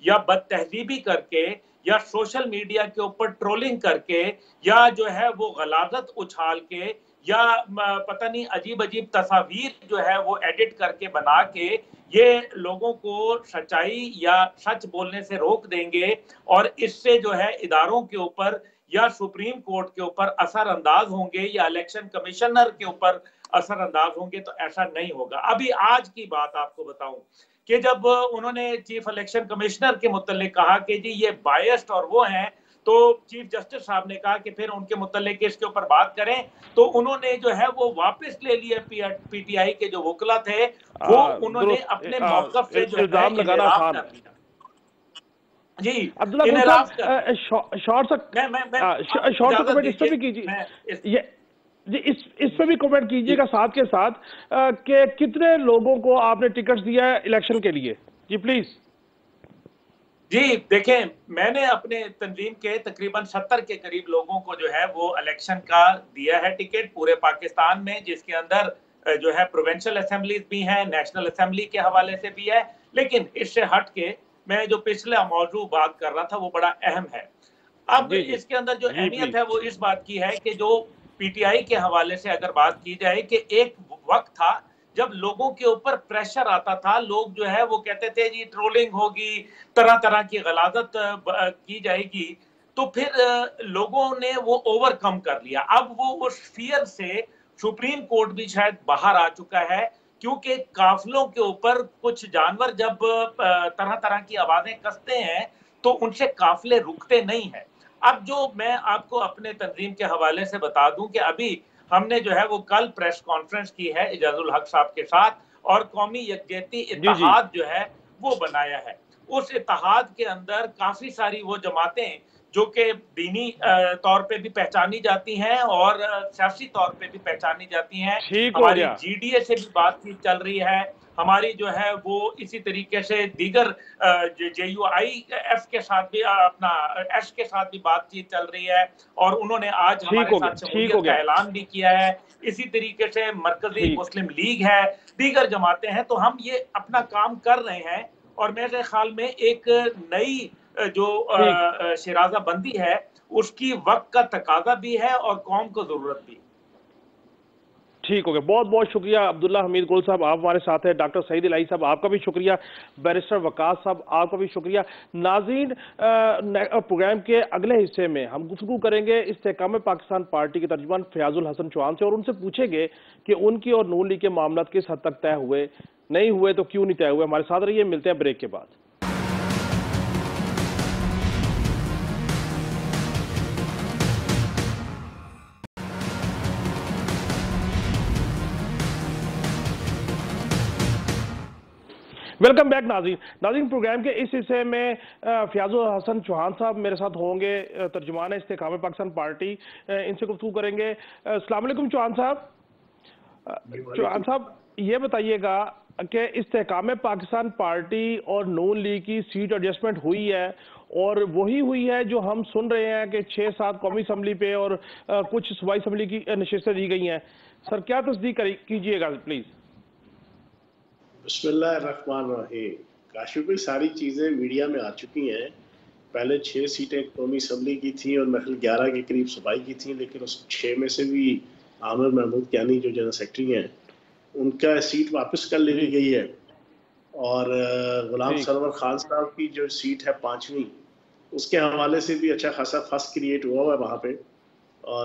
या बदतहजीबी करके या सोशल मीडिया के ऊपर ट्रोलिंग करके या जो है वो गलाजत उछाल के या पता नहीं अजीब अजीब तस्वीर जो है वो एडिट करके बना के ये लोगों को सच्चाई या सच बोलने से रोक देंगे, और इससे जो है इदारों के ऊपर या सुप्रीम कोर्ट के ऊपर असर अंदाज होंगे या इलेक्शन कमिश्नर के ऊपर असर अंदाज होंगे। तो ऐसा नहीं होगा। अभी आज की बात आपको बताऊं कि जब उन्होंने चीफ इलेक्शन कमिश्नर के मुतल्लिक कहा कि जी ये बायस्ड और वो हैं, तो चीफ जस्टिस साहब ने कहा कि फिर उनके मुतल्लिक इसके ऊपर बात करें, तो उन्होंने जो है वो वापस ले लिए। पीटीआई के जो वकला थे वो उन्होंने अपने मौकफ से जो इल्जाम लगाना आसान है जी। अब्दुल्ला शॉर्ट कमेंट इस पे भी कीजिए, जी इस पे भी कमेंट कीजिएगा साथ के साथ कि कितने लोगों को आपने टिकट्स दिया है इलेक्शन के लिए? जी प्लीज। जी देखें, मैंने अपने तंजीम के तकरीबन 70 के करीब लोगों को जो है वो इलेक्शन का दिया है टिकट पूरे पाकिस्तान में, जिसके अंदर जो है प्रोविंशियल असेंबलीज भी हैं, नेशनल असेंबली के हवाले से भी है। लेकिन इससे हट के मैं जो पिछला मौजू बात कर रहा था वो बड़ा अहम है। अब इसके अंदर जो अहमियत है वो इस बात की है कि जो पीटीआई के हवाले से अगर बात की जाए कि एक वक्त था जब लोगों के ऊपर प्रेशर आता था, लोग जो है वो कहते थे जी ट्रोलिंग होगी, तरह तरह की गलाजत की जाएगी, तो फिर लोगों ने वो ओवरकम कर लिया। अब वो उस फियर से सुप्रीम कोर्ट भी शायद बाहर आ चुका है, क्योंकि काफिलों के ऊपर कुछ जानवर जब तरह तरह की आवाजें कसते हैं तो उनसे काफिले रुकते नहीं हैं। अब जो मैं आपको अपने तंजीम के हवाले से बता दूं कि अभी हमने जो है वो कल प्रेस कॉन्फ्रेंस की है इजाजुल हक साहब के साथ, और कौमी यकजहती इत्तेहाद जो है वो बनाया है। उस इत्तेहाद के अंदर काफी सारी वो जमातें जो कि दीनी तौर पे भी पहचानी जाती हैं और सियासी तौर पे भी पहचानी जाती हैं। हमारी जीडीए से भी बातचीत चल रही है, हमारी जो है वो इसी तरीके से दीगर JUIF के साथ भी अपना एस के साथ भी बातचीत चल रही है, और उन्होंने आज हमारे साथ शमूलियत का ऐलान भी किया है। इसी तरीके से मरकजी मुस्लिम लीग है, दीगर जमातें हैं। तो हम ये अपना काम कर रहे हैं, और मेरे ख्याल में एक नई जो शराजा बंदी है उसकी वक्त का तकाजा भी है और कौम को जरूरत भी। ठीक हो गया। बहुत बहुत शुक्रिया अब्दुल्ला हमीद गुल साहब, आप हमारे साथ हैं। डॉक्टर सईद इलाही साहब, आपका भी शुक्रिया। बैरिस्टर वकास साहब, आपका भी शुक्रिया। नाज़रीन, प्रोग्राम के अगले हिस्से में हम गुफ्तगू करेंगे इस्तेहकाम पाकिस्तान पार्टी के तर्जुमान फयाजुल हसन चौहान से, और उनसे पूछेंगे कि उनकी और नून लीग के मामला किस हद तक तय हुए, नहीं हुए तो क्यों नहीं तय हुए। हमारे साथ रहिए, मिलते हैं ब्रेक के बाद। वेलकम बैक नाज़रीन, प्रोग्राम के इस हिस्से में फयाजुल हसन चौहान साहब मेरे साथ होंगे, तर्जुमान है इस्तेहकाम पाकिस्तान पार्टी। इनसे गुफ्तगू करेंगे। अस्सलाम वालेकुम चौहान साहब। चौहान साहब, ये बताइएगा कि इस्तेहकाम पाकिस्तान पार्टी और नून लीग की सीट एडजस्टमेंट हुई है, और वही हुई है जो हम सुन रहे हैं कि 6-7 कौमी असम्बली पे और कुछ सूबाई असम्बली की नशिस्तें दी गई हैं। सर, क्या तस्दीक कीजिएगा प्लीज़। बिस्मिल्लाहिर्रहमानिर्रहीम। काशिफ भाई, सारी चीज़ें मीडिया में आ चुकी हैं। पहले 6 सीटें कौमी असम्बली की थी और महल 11 के करीब सूबाई की थी, लेकिन उस 6 में से भी आमिर महमूद कियानी जो जनरल सेक्रेटरी हैं, उनका सीट वापस कर ली गई है। और गुलाम सरवर खान साहब की जो सीट है 5वीं, उसके हवाले से भी अच्छा खासा फस क्रिएट हुआ है वहाँ पे। और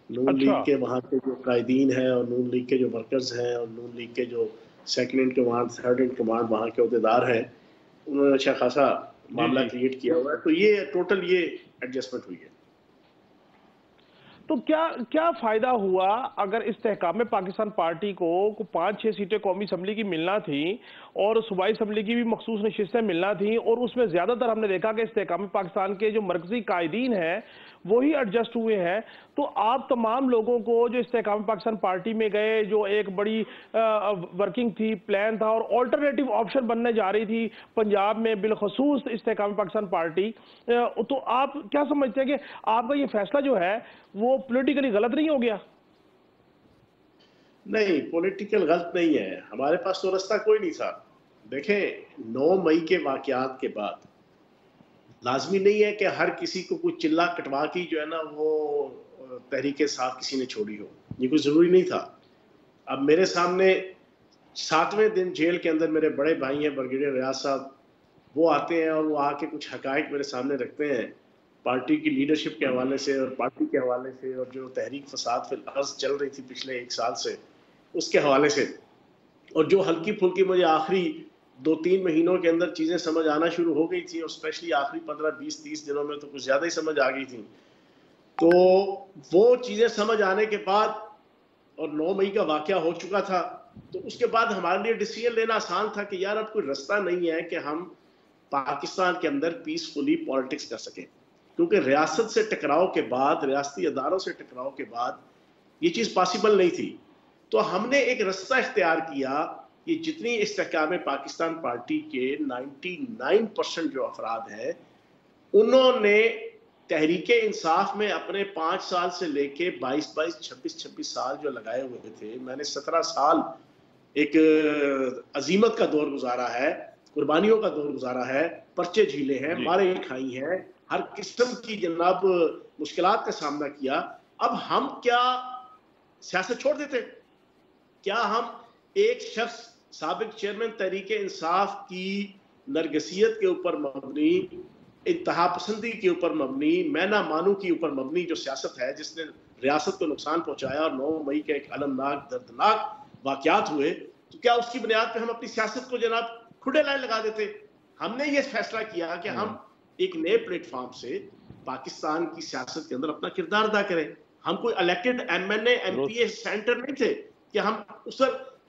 नून लीग के वहाँ के जो कायदीन हैं और नून लीग के जो वर्कर्स हैं और नून लीग के जो second in command, third in command वहाँ के अहदेदार हैं, उन्होंने अच्छा खासा मामला क्रिएट किया हुआ है। तो ये टोटल ये एडजस्टमेंट हुई है। तो क्या फायदा हुआ अगर इस्तेहकाम पाकिस्तान पार्टी को 5-6 सीटें कौमी असम्बली की मिलना थी और सूबाई असम्बली की भी मखसूस नशिस्तें मिलना थी, और उसमें ज्यादातर हमने देखा कि इस्तेहकाम पाकिस्तान के जो मरकजी कायदीन हैं वही एडजस्ट हुए हैं। तो आप तमाम लोगों को जो इस्तेहकाम पाकिस्तान पार्टी में गए, जो एक बड़ी वर्किंग थी, प्लान था और ऑल्टरनेटिव ऑप्शन बनने जा रही थी पंजाब में बिलखसूस इस्तेहकाम पाकिस्तान पार्टी, तो आप क्या समझते हैं कि आपका ये फैसला जो है वो पॉलिटिकली गलत नहीं हो गया? नहीं, पॉलिटिकल गलत नहीं है। हमारे पास तो रास्ता कोई नहीं था। देखें, 9 मई के वाकयात के बाद लाजमी नहीं है कि हर किसी को कोई चिल्ला कटवा की जो है ना वो तहरीक इंसाफ किसी ने छोड़ी हो। ये कोई ज़रूरी नहीं था। अब मेरे सामने 7वें दिन जेल के अंदर मेरे बड़े भाई हैं ब्रिगेडियर रियाज साहब, वो आते हैं और वो आके कुछ हकायक मेरे सामने रखते हैं पार्टी की लीडरशिप के हवाले से और पार्टी के हवाले से, और जो तहरीक फसाद फिल अर्ज चल रही थी पिछले 1 साल से, उसके हवाले से। और जो हल्की फुल्की मुझे आखिरी 2-3 महीनों के अंदर चीज़ें समझ आना शुरू हो गई थी, और स्पेशली आखिरी 15-20-30 दिनों में तो कुछ ज़्यादा ही समझ आ गई थी। तो वो चीज़ें समझ आने के बाद, और 9 मई का वाकया हो चुका था, तो उसके बाद हमारे लिए डिसीजन लेना आसान था कि यार अब कोई रास्ता नहीं है कि हम पाकिस्तान के अंदर पीसफुली पॉलिटिक्स कर सकें, क्योंकि रियासत से टकराव के बाद, रियासती अदारों से टकराव के बाद ये चीज़ पॉसिबल नहीं थी। तो हमने एक रास्ता इख्तियार किया कि जितनी इस्तेहकाम पाकिस्तान पार्टी के 99% जो अफराद हैं, उन्होंने तहरीके इंसाफ में अपने 5 साल से लेके 22-22, 26-26 साल जो लगाए हुए थे, मैंने 17 साल एक अजीमत का दौर गुजारा है, कुर्बानियों का दौर गुजारा है, पर्चे झीले हैं, मारे खाई हैं, हर किस्म की जनाब मुश्किलात का सामना किया। अब हम क्या सियासत छोड़ देते? क्या हम एक शख्स साबिक चेयरमैन तहरीके इंसाफ की नरगसियत के ऊपर मबनी, इंतहा पसंदी के ऊपर मबनी, मैं ना मानू के ऊपर मबनी जो सियासत है, जिसने रियासत को नुकसान पहुंचाया और 9 मई के एक अलमनाक दर्दनाक वाकयात हुए, तो क्या उसकी बुनियाद पे हम अपनी सियासत को जनाब खुडे लाइन लगा देते? हमने ये फैसला किया कि हम एक नए प्लेटफॉर्म से पाकिस्तान की सियासत के अंदर अपना किरदार अदा करें। हम कोई इलेक्टेड MNA MPA सेंटर नहीं थे कि हम उस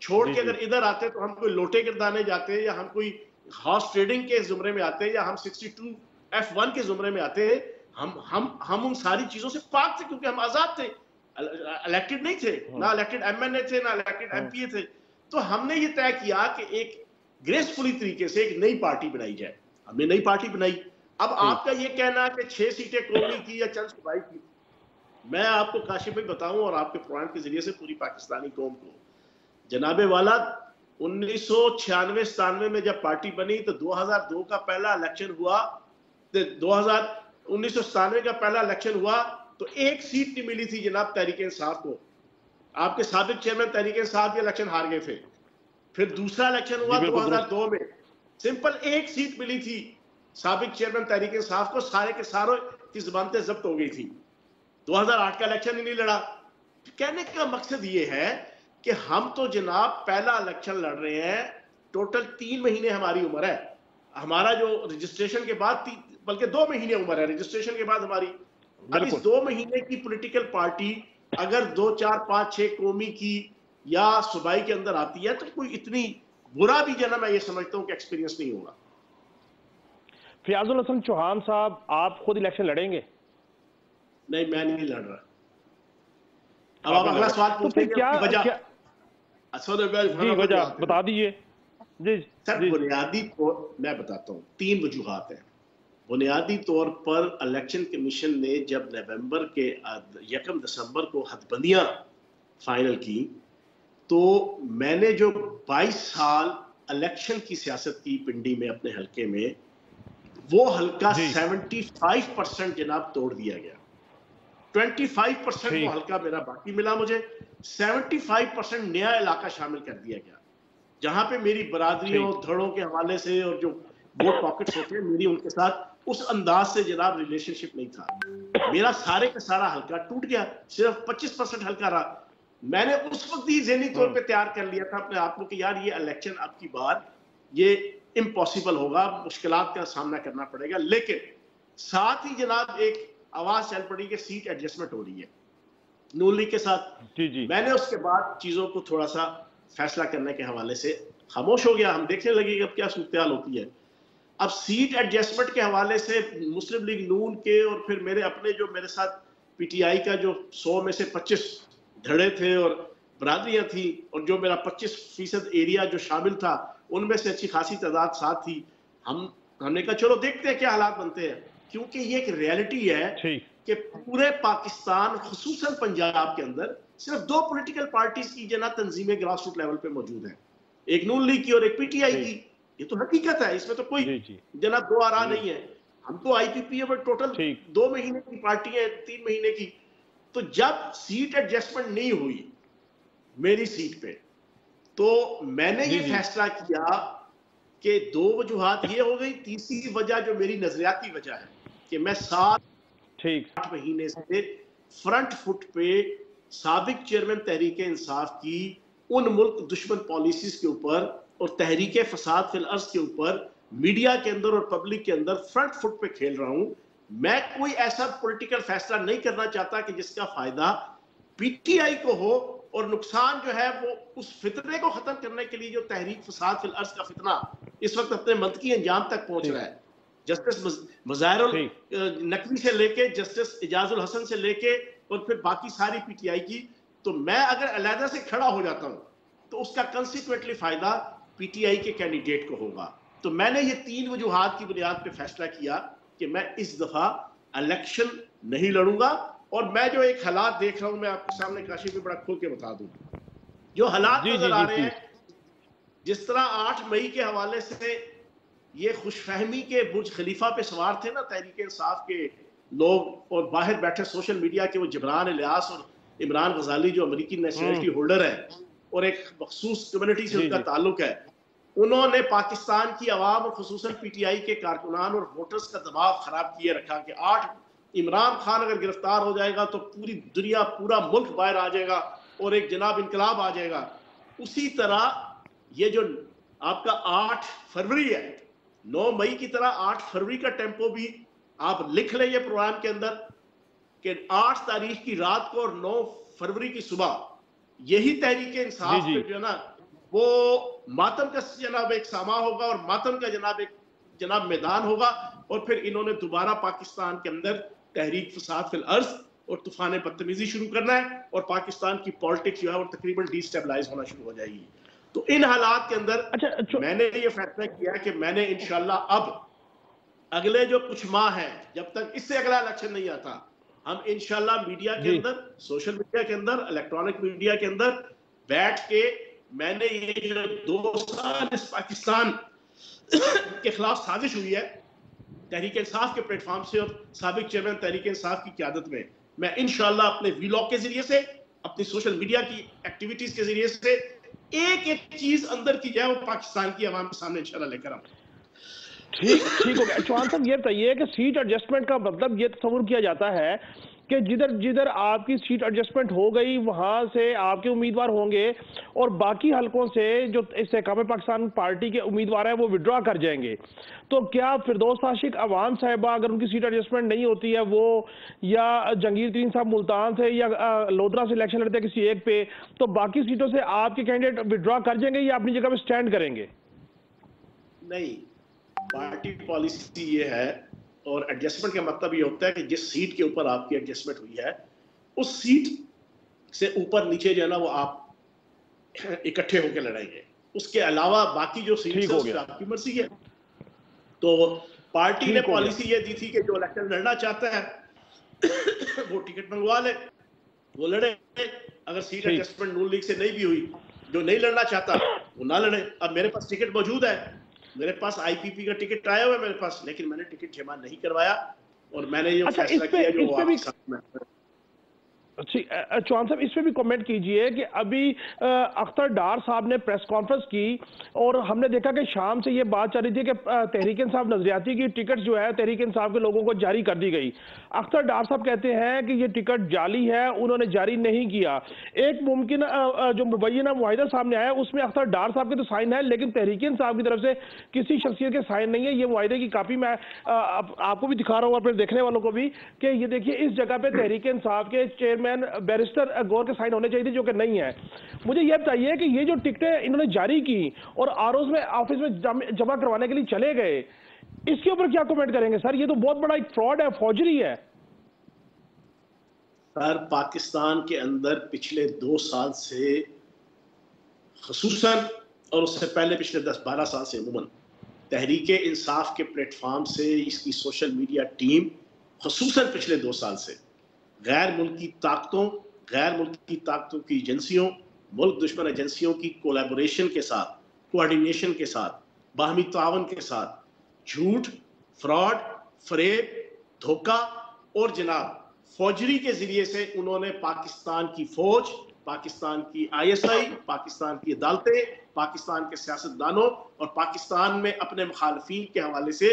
छोड़ के अगर इधर आते तो हम कोई लोटे गिरदाने जाते, या हम कोई हॉर्स ट्रेडिंग के जुमरे में आते, या हम 62F1 के जुमरे में आते। हम उन सारी चीजों से पाक थे, क्योंकि हम आजाद थे, इलेक्टेड नहीं थे, ना इलेक्टेड MNA थे, ना इलेक्टेड MPA थे। तो हमने ये तय किया कि एक ग्रेसफुली तरीके से एक नई पार्टी बनाई जाए। हमने नई पार्टी बनाई। अब आपका ये कहना कि 6 सीटें कौमी की या चंद सूबाई की, मैं आपको काशिफ भाई बताऊं और आपके प्रोग्राम के जरिए से पूरी पाकिस्तानी कौम को, जनाबे वाला 1996-97 में जब पार्टी बनी तो 2002 का पहला इलेक्शन हुआ, 1997 का पहला इलेक्शन हुआ तो 1 सीट नहीं मिली थी जनाब तहरीक इंसाफ को। आपके साबिक चेयरमैन तहरीक इंसाफ के इलेक्शन हार गए थे, फिर दूसरा इलेक्शन हुआ 2002 में, सिंपल एक सीट मिली थी साबिक चेयरमैन तहरीक इंसाफ को, सारे के सारों की जमानतें जब्त हो गई थी। 2008 का इलेक्शन ही नहीं लड़ा। कहने का मकसद ये है कि हम तो जनाब पहला इलेक्शन लड़ रहे हैं, टोटल 3 महीने हमारी उम्र है, हमारा जो रजिस्ट्रेशन के बाद बल्कि 2 महीने उम्र है रजिस्ट्रेशन के बाद हमारी। अब इस 2 महीने की पॉलिटिकल पार्टी अगर 2, 4, 5, 6 कौमी की या सूबाई के अंदर आती है तो कोई इतनी बुरा भी जना मैं ये समझता हूँ कि एक्सपीरियंस नहीं होगा। फयाजुल हसन चौहान साहब, आप खुद इलेक्शन लड़ेंगे? नहीं, मैं नहीं लड़ रहा। अब आप अगला सवाल पूछते हैं, क्या वजह? वजह बता दीजिए। जी सर, बुनियादी तौर मैं बताता हूँ, 3 वजूहात हैं। बुनियादी तौर पर इलेक्शन कमीशन ने जब नवंबर के 1 दिसंबर को हदबंदियां फाइनल की, तो मैंने जो 22 साल इलेक्शन की सियासत की पिंडी में अपने हलके में, वो हल्का 75% जनाब तोड़ दिया गया। 25% वो हल्का मेरा बाकी मिला मुझे, 75% नया इलाका शामिल कर दिया गया, जहां पे मेरी बरादरियों धड़ों के हवाले से और जो वोट पॉकेट्स होते हैं मेरी उनके साथ उस अंदाज से जनाब रिलेशनशिप नहीं था। मेरा सारे का सारा हल्का टूट गया, सिर्फ 25% हल्का रहा। मैंने उस वक्त ही ज़हनी तौर पे तैयार कर लिया था अपने आप को कि यार ये इलेक्शन अब की बार ये इम्पॉसिबल होगा, मुश्किलात का सामना करना पड़ेगा। लेकिन साथ ही जनाब एक आवाज चल पड़ी कि सीट एडजस्टमेंट हो रही है नून लीग के साथ। मैंने उसके बाद चीजों को थोड़ा सा फैसला करने के हवाले से खामोश हो गया। हम देखने लगे कि अब क्या सूरत हाल होती है। अब सीट एडजस्टमेंट के हवाले से मुस्लिम लीग नून के और फिर मेरे अपने जो मेरे साथ पीटीआई का जो 100 में से 25 धड़े थे और बरादरियां थी, और जो मेरा 25% एरिया जो शामिल था उनमें से अच्छी खासी तादाद साथ थी। हमने कहा चलो देखते हैं क्या हालात बनते हैं, क्योंकि ये एक रियलिटी है कि पूरे पाकिस्तान खुसूसन पंजाब के अंदर सिर्फ 2 पॉलिटिकल पार्टीज की जना तंजीमें ग्रास रूट लेवल पे मौजूद हैं, एक नून लीग की और एक पीटीआई की। ये तो हकीकत है, इसमें तो कोई जना दो आरा नहीं है। हम तो आईपीपी में टोटल 2 महीने की पार्टी है, 3 महीने की। तो जब सीट एडजस्टमेंट नहीं हुई मेरी सीट पे, तो मैंने ये फैसला किया कि 2 वजूहात ये हो गई। तीसरी वजह जो मेरी नजरियाती वजह है कि मैं 7-8 महीने से फ्रंट फुट पे साबिक चेयरमैन तहरीक इंसाफ की उन मुल्क दुश्मन पॉलिसीज के ऊपर और तहरीक फसाद फिल अर्ज के ऊपर मीडिया के अंदर और पब्लिक के अंदर फ्रंट फुट पे खेल रहा हूं। मैं कोई ऐसा पॉलिटिकल फैसला नहीं करना चाहता कि जिसका फायदा पीटीआई को हो और नुकसान जो है वो उस फितरे को खत्म करने के लिए जो तहरीक फसाद फिल अर्ज का फितना इस वक्त अपने मंतकी अंजाम तक पहुंच रहा है। जस्टिस मज़ाहिरुल नकवी से लेके जस्टिस इजाजुल हसन से लेके और फिर बाकी सारी पीटीआई की, तो मैं अगर अलहदा से खड़ा हो जाता हूं तो उसका कंसिक्वेंटली फायदा पीटीआई के कैंडिडेट को होगा। तो मैंने ये 3 वजूहात की बुनियाद पे फैसला किया कि मैं इस दफा इलेक्शन नहीं लड़ूंगा। और मैं जो एक हालात देख रहा हूं, मैं आपके सामने काशिफ में बड़ा खोल के बता दूं जो हालात नजर आ रहे हैं। जिस तरह 8 मई के हवाले से ये खुशफहमी के बुर्ज खलीफा पे सवार थे ना तहरीक इंसाफ के लोग, और बाहर बैठे सोशल मीडिया के वो जबरान इलियास और इमरान गजाली जो अमेरिकी नेशनलिटी होल्डर है और एक मखसूस कम्युनिटी से उनका ताल्लुक है, उन्होंने पाकिस्तान की आवाम और खुसूसन पीटीआई के कारकुनान और वोटर्स का दबाव खराब किए रखा कि 8 इमरान खान अगर गिरफ्तार हो जाएगा तो पूरी दुनिया पूरा मुल्क बाहर आ जाएगा और एक जनाब इनकलाब आ जाएगा। उसी तरह ये जो आपका 8 फरवरी है, 9 मई की तरह 8 फरवरी का टेम्पो भी आप लिख लें ये प्रोग्राम के अंदर कि 8 तारीख की रात को और 9 फरवरी की सुबह यही तहरीक इंसाफ पे जो है ना वो मातम का जनाब एक सामा होगा और मातम का जनाब मैदान होगा। और फिर इन्होंने दोबारा पाकिस्तान के अंदर तहरीक फसाद फिल अर्ज और तूफान बदतमीजी शुरू करना है और पाकिस्तान की पॉलिटिक्स जो है वो तकरीबन डिस्टेबलाइज होना शुरू हो जाएगी। तो इन हालात के अंदर मैंने ये फैसला किया कि मैंने इंशाल्लाह अब अगले जो कुछ माह हैं, जब तक इससे अगला इलेक्शन नहीं आता, हम इंशाल्लाह मीडिया के अंदर, सोशल मीडिया के अंदर, इलेक्ट्रॉनिक मीडिया के अंदर बैठ के मैंने ये जो 2 साल इस पाकिस्तान के खिलाफ साजिश हुई है तहरीक इंसाफ के प्लेटफॉर्म से और साबिक चेयरमैन तहरीक इंसाफ की क़यादत में, मैं इंशाल्लाह अपने वीलॉग के जरिए से अपनी सोशल मीडिया की एक्टिविटीज के जरिए से एक एक चीज अंदर की जाए, वो पाकिस्तान की आवाम के सामने इंशाल्लाह लेकर आऊं। ठीक हो गया। चौहान साहब ये बताइए कि सीट एडजस्टमेंट का मतलब ये तस्वुर किया जाता है कि जिधर जिधर आपकी सीट एडजस्टमेंट हो गई वहां से आपके उम्मीदवार होंगे और बाकी हलकों से जो इस्तेकाम पाकिस्तान पार्टी के उम्मीदवार हैं वो विड्रॉ कर जाएंगे। तो क्या फिरदौस आशिक अवान साहिबा अगर उनकी सीट एडजस्टमेंट नहीं होती है वो, या जंगीर तरीन साहब मुल्तान से या लोधरा से इलेक्शन लड़ते हैं किसी एक पे, तो बाकी सीटों से आपके कैंडिडेट विड्रॉ कर जाएंगे या अपनी जगह पे स्टैंड करेंगे? नहीं, पार्टी पॉलिसी ये है, और एडजस्टमेंट का मतलब ये होता है कि जिस सीट के ऊपर आपकी एडजस्टमेंट हुई है उस सीट से ऊपर नीचे जो है ना वो आप इकट्ठे होकर लड़ेंगे। उसके अलावा बाकी जो सीट है उसमें आपकी मर्जी है। तो पार्टी ने पॉलिसी ये दी थी कि जो इलेक्शन लड़ना चाहता है वो टिकट मंगवा ले, वो लड़े। अगर सीट एडजस्टमेंट नून लीग से नहीं भी हुई, जो नहीं लड़ना चाहता वो ना लड़े। अब मेरे पास टिकट मौजूद है, मेरे पास आईपीपी का टिकट आया हुआ है मेरे पास, लेकिन मैंने टिकट जमा नहीं करवाया और मैंने ये फैसला किया जो वो आपके सामने। चौहान साहब इस पे भी कमेंट कीजिए कि अभी अख्तर डार साहब ने प्रेस कॉन्फ्रेंस की और हमने देखा कि शाम से ये बात चल रही थी कि तहरीक इंसाफ नजरियाती की टिकट जो है तहरीक इंसाफ के लोगों को जारी कर दी गई। अख्तर डार साहब कहते हैं कि ये टिकट जाली है, उन्होंने जारी नहीं किया। एक मुमकिन जो मुबैना मुआहिदा सामने आया उसमें अख्तर डार साहब के तो साइन है, लेकिन तहरीक इंसाफ की तरफ से किसी शख्सियत के साइन नहीं है। ये मुआहिदे की कापी मैं आपको भी दिखा रहा हूँ, अपने देखने वालों को भी, कि ये देखिए इस जगह पे तहरीक इंसाफ के चेयरमैन बैरिस्टर गौर के साइन होने चाहिए थे, जो कि नहीं है। मुझे यह बताइए कि ये जो टिकटें इन्होंने जारी की और आरओज में ऑफिस में जमा करवाने के लिए चले गए, इसके ऊपर क्या कमेंट करेंगे सर? ये तो बहुत बड़ा एक फ्रॉड है, फौजरी है सर। पाकिस्तान के अंदर पिछले 2 साल से खसूसन और उससे पहले पिछले 10-12 साल से अमूमन तहरीक इंसाफ के प्लेटफॉर्म से इसकी सोशल मीडिया टीम खसूसन पिछले 2 साल से गैर मुल्की ताकतों की एजेंसियों, मुल्क दुश्मन एजेंसियों की कोलैबोरेशन के साथ, कोऑर्डिनेशन के साथ, बाहमी तावन के साथ झूठ, फ्रॉड, फरेब, धोखा और जनाब फौजरी के जरिए से उन्होंने पाकिस्तान की फौज, पाकिस्तान की आईएसआई, पाकिस्तान की अदालतें, पाकिस्तान के सियासतदानों और पाकिस्तान में अपने मुखालफीन के हवाले से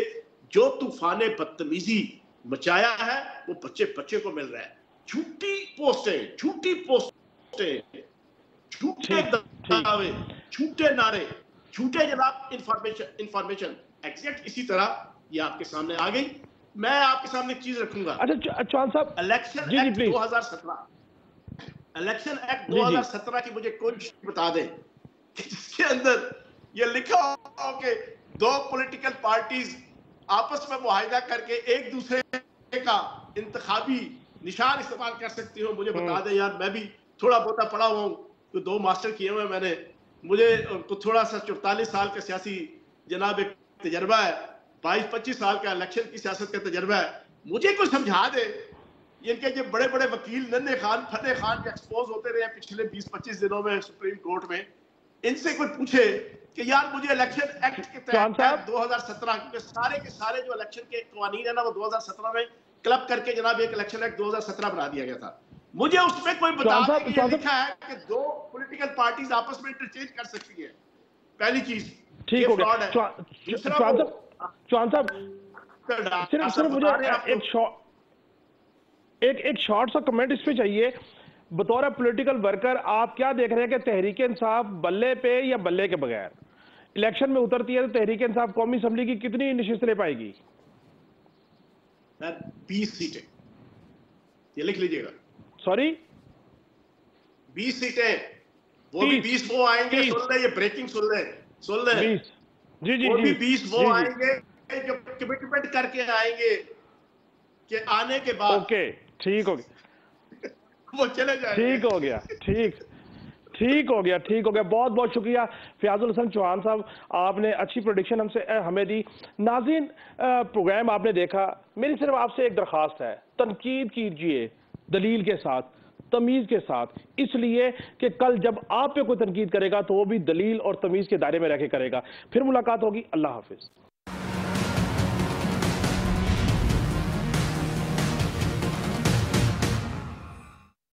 जो तूफान बदतमीजी मचाया है वो बच्चे बच्चे को मिल रहा है। झूठी पोस्टें, झूठे दावे, झूठे नारे, झूठे जनाब इंफॉर्मेशन एग्जैक्ट इसी तरह ये आपके सामने आ गई। मैं आपके सामने एक चीज रखूंगा। अच्छा चौहान साहब, इलेक्शन एक्ट 2017 की मुझे कोई चीज बता दें जिसके अंदर ये लिखा हो कि 2 पॉलिटिकल पार्टीज आपस में मुआहिदा करके एक दूसरे का इंतखाबी निशान इस्तेमाल कर सकती हो। मुझे बता दे यार, मैं भी थोड़ा बहुत पढ़ा हुआ हूँ, तो 2 मास्टर किए हुए मैंने, मुझे थोड़ा सा 44 साल का सियासी जनाब एक तजर्बा है, 22-25 साल का इलेक्शन की सियासत का तजर्बा है। मुझे कोई समझा दे, इनके जो बड़े बड़े वकील नन्हे खान फतेह खान के एक्सपोज होते रहे पिछले 20-25 दिनों में सुप्रीम कोर्ट में, इनसे कोई पूछे कि यार मुझे इलेक्शन एक्ट के तहत 2017 के सारे जो इलेक्शन के कानून है ना वो 2017 में क्लब करके जनाब एक इलेक्शन एक्ट 2017 बना दिया गया था। मुझे उसमें कोई बता दे कि ये लिखा है कि 2 पॉलिटिकल पार्टीज आपस में इंटरचेंज कर सकती है। पहली चीज ठीक हो गया। चौहान साहब सिर्फ मुझे एक शॉर्ट सा कमेंट इस पे चाहिए। बतौर पॉलिटिकल वर्कर आप क्या देख रहे हैं कि तहरीक इंसाफ बल्ले पे या बल्ले के बगैर इलेक्शन में उतरती है, तो तहरीक इंसाफ कौमी असेंबली की कितनी नशिस्त ले पाएगी? 20 सीटें, ये लिख लीजिएगा। सॉरी, 20 सीटें, वो भी 20 वो आएंगे, सुन ले, ये ब्रेकिंग सुन ले 20 जी वो भी 20 वो आएंगे जो कमिटमेंट करके आएंगे कि आने के बाद। ओके, ठीक हो गया वो चले जाएंगे। ठीक हो गया। बहुत बहुत शुक्रिया फयाजुल हसन चौहान साहब, आपने अच्छी प्रोडिक्शन हमें दी। नाज़रीन, प्रोग्राम आपने देखा। मेरी सिर्फ आपसे एक दरख्वास्त है, तनकीद कीजिए दलील के साथ, तमीज़ के साथ, इसलिए कि कल जब आप पे कोई तनकीद करेगा तो वो भी दलील और तमीज़ के दायरे में रह के करेगा। फिर मुलाकात होगी। अल्लाह हाफिज़।